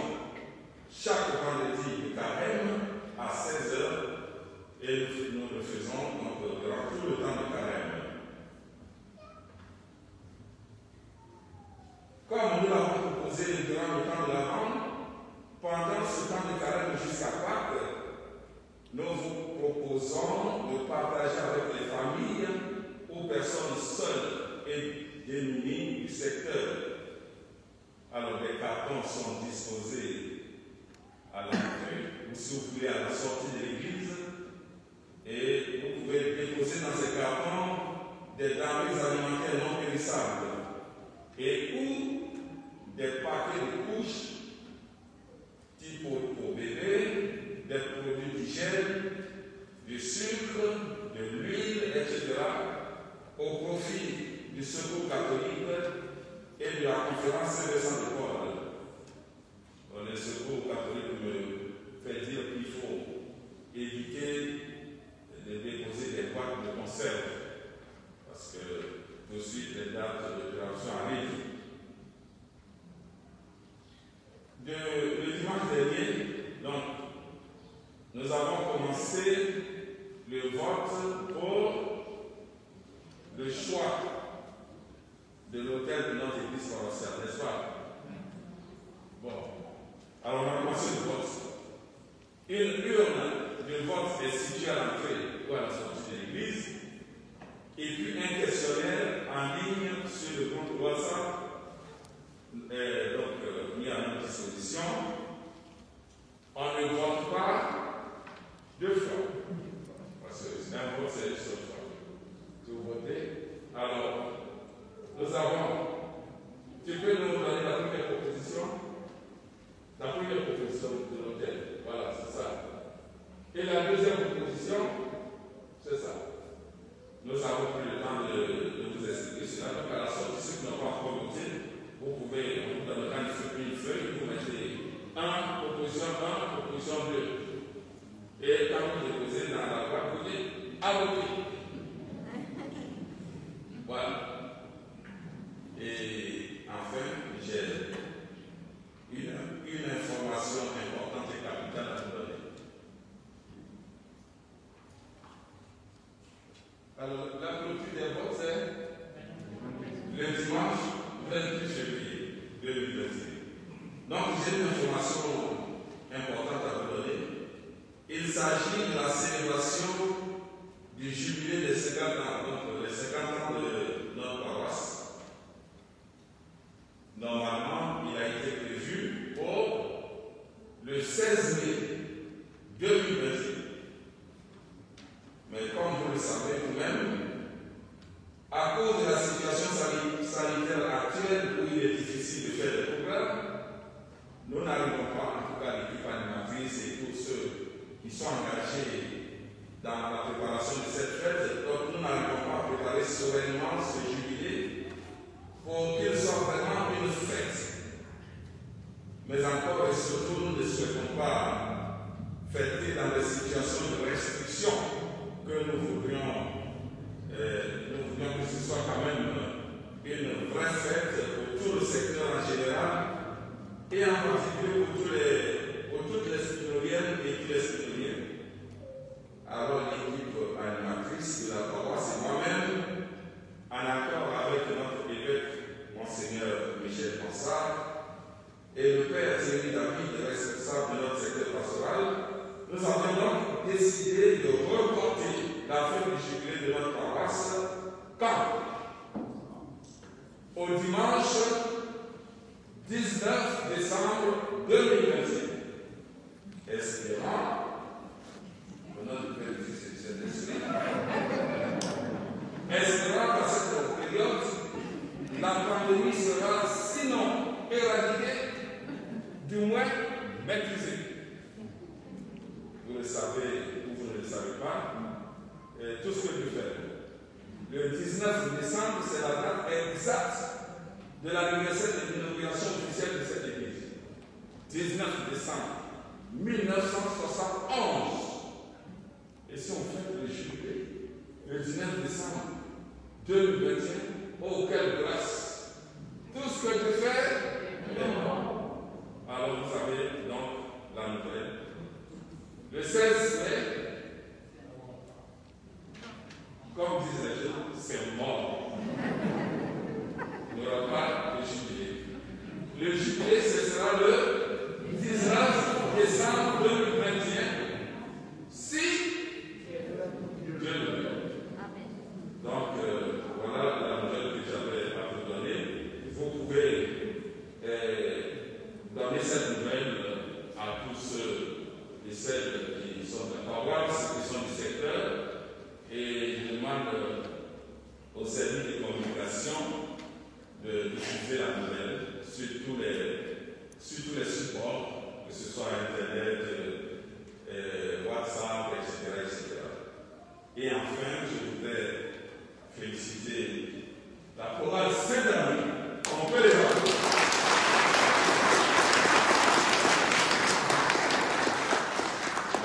chaque vendredi de carême à 16 h et nous le faisons donc durant tout le temps de carême. Comme nous l'avons proposé durant le temps de l'Avent, pendant ce temps de carême jusqu'à Pâques, nous vous proposons de partager avec les familles ou personnes seules et démunies du secteur. Alors les cartons sont disposés à l'entrée ou si vous voulez à la sortie de l'église et vous pouvez déposer dans ces cartons des denrées alimentaires non périssables et ou des paquets de couches type pour bébé, des produits d'hygiène, du sucre, de l'huile, etc. au profit du Secours catholique et de la conférence Saint-Vincent de Paul. Le Secours catholique me fait dire qu'il faut éviter de déposer des boîtes de conserve parce que tout de suite les dates de péremption arrivent. Le dimanche dernier, donc, nous avons commencé le vote pour le choix de l'hôtel de notre église paroissiale, n'est-ce pas? Bon. Alors on a commencé le vote. Une urne de vote est située à l'entrée ou à la sortie de l'église. Et puis un questionnaire en ligne sur le compte WhatsApp mis à notre disposition. On ne vote pas deux fois. Parce que c'est un vote, c'est une seule fois. Vous votez. Alors, nous avons. Tu peux nous donner la première proposition? La première proposition de l'hôtel. Voilà, c'est ça. Et la deuxième proposition, c'est ça. Nous avons pris le temps de vous expliquer cela. Donc, à la sortie, ceux qui n'ont pas encore voté, vous pouvez, on vous donnera une feuille, vous mettez 1, proposition 1, proposition 2. Et quand vous déposez dans la boîte, vous dites à voter. Voilà. Et enfin, j'ai une information importante et capitale à vous donner. Alors, la clôture des votes, c'est le dimanche 28 février 2021. Donc, j'ai une information importante à vous donner. Il s'agit de la célébration du jubilé des 50 ans, donc les 50 ans de notre paroisse. Normalement, il a été prévu pour le 16 mai 2021. Mais comme vous le savez vous-même, à cause de la situation sanitaire actuelle où il est difficile de faire des programmes, nous n'arrivons pas, en tout cas l'équipe animatrice et tous ceux qui sont engagés dans la préparation de cette fête, donc nous n'arrivons pas à préparer sereinement ce jubilé pour qu'il soit vraiment une fête. Mais encore et surtout, nous ne souhaitons pas fêter dans des situations de restriction que nous voudrions que ce soit quand même une vraie fête pour tout le secteur en général et en particulier pour toutes les spinoliennes et tous les spinoliennes. Alors l'équipe animatrice de la paroisse et moi-même, en accord avec notre évêque, Monseigneur Michel Ponsard, et le Père Thierry David, responsable de notre secteur pastoral, nous avons donc décidé de reporter la fête du jubilé de notre paroisse quand? Au dimanche 19 décembre 2021. le savez ou vous ne le savez pas, tout ce que je fais. Le 19 décembre, c'est la date exacte de l'anniversaire de l'inauguration officielle de cette église. 19 décembre 1971. Et si on fait le jubilé, le 19 décembre 2021, oh quelle grâce! Tout ce que je fais est bon. Alors vous savez donc la nouvelle. Le 16 mai, comme disent les gens, c'est mort. Il n'y aura pas de jubilé. Le jubilé, ce sera le 19 décembre 2021. Si Dieu le veut. Donc, voilà la nouvelle que j'avais à vous donner. Vous pouvez donner cette nouvelle à tous ceux et celles qui sont de la paroisse, qui sont du secteur. Et je demande au service de communication de diffuser la nouvelle sur tous les supports, que ce soit Internet, WhatsApp, etc. Et enfin, je voudrais féliciter la chorale Saint-Denis. On peut les applaudir.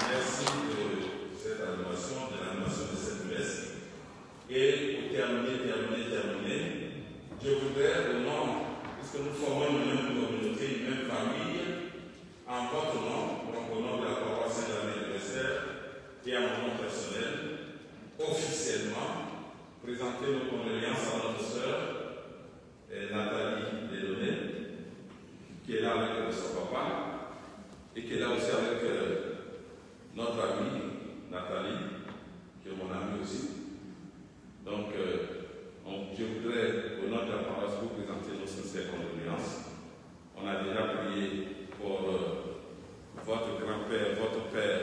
Merci de cette animation, de l'animation de cette messe. Et pour terminer, je voudrais, au nom, puisque nous formons une même communauté, une même famille, en votre nom, donc au nom de la paroisse Saint-Denis de Vester, et à mon nom personnel, officiellement, présenter nos condoléances à notre sœur, Nathalie Delaunay, qui est là avec son papa, et qui est là aussi avec notre amie, Nathalie, qui est mon amie aussi. Donc, je voudrais, au nom de la paroisse, vous présenter nos sincères condoléances. On a déjà prié pour votre grand-père, votre père,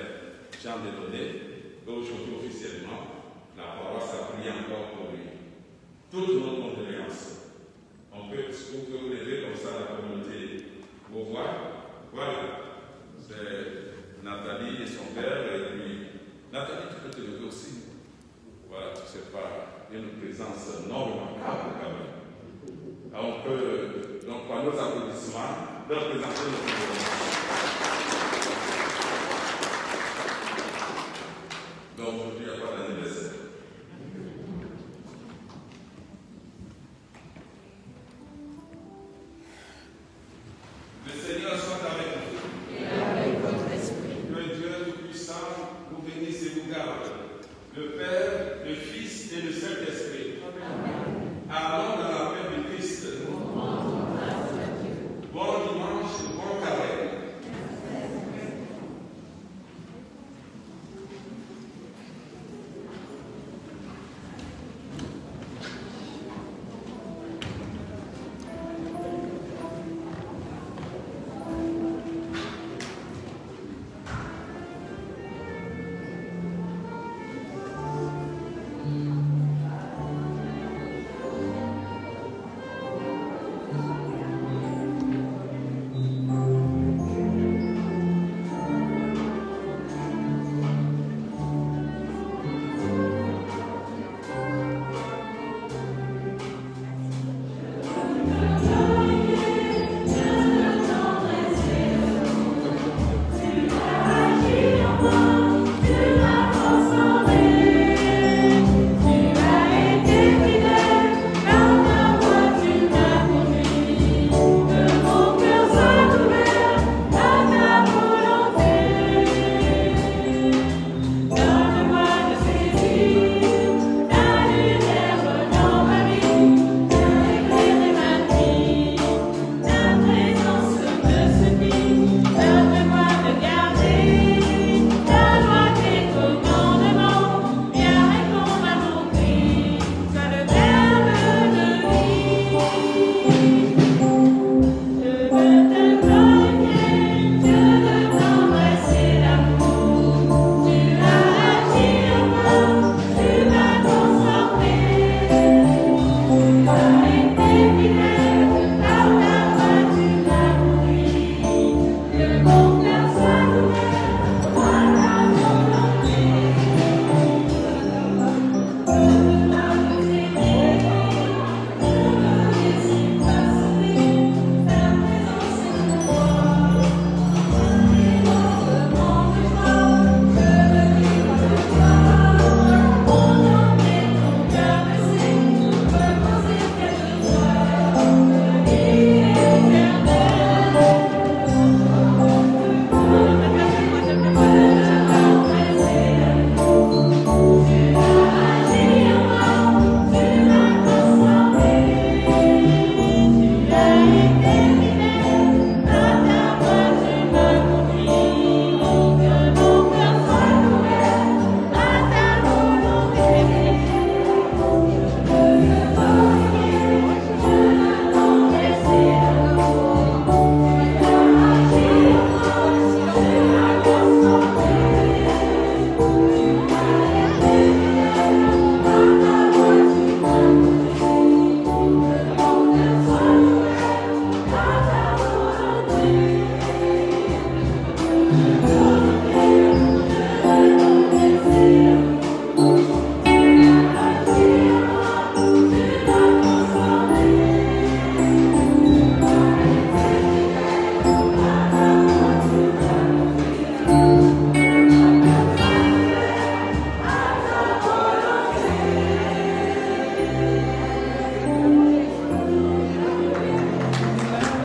Jean Delaunay. Aujourd'hui, officiellement, la paroisse a prié encore pour lui. Toutes nos condoléances. On peut, vous pouvez vous lever comme ça, la communauté vous voit. Voilà. C'est Nathalie et son père, et puis Nathalie, tu peux te lever aussi. Voilà, tu sais pas, il y a une présence non remarquable quand même. Alors on peut, donc par nos applaudissements, leur présenter notre gouvernement.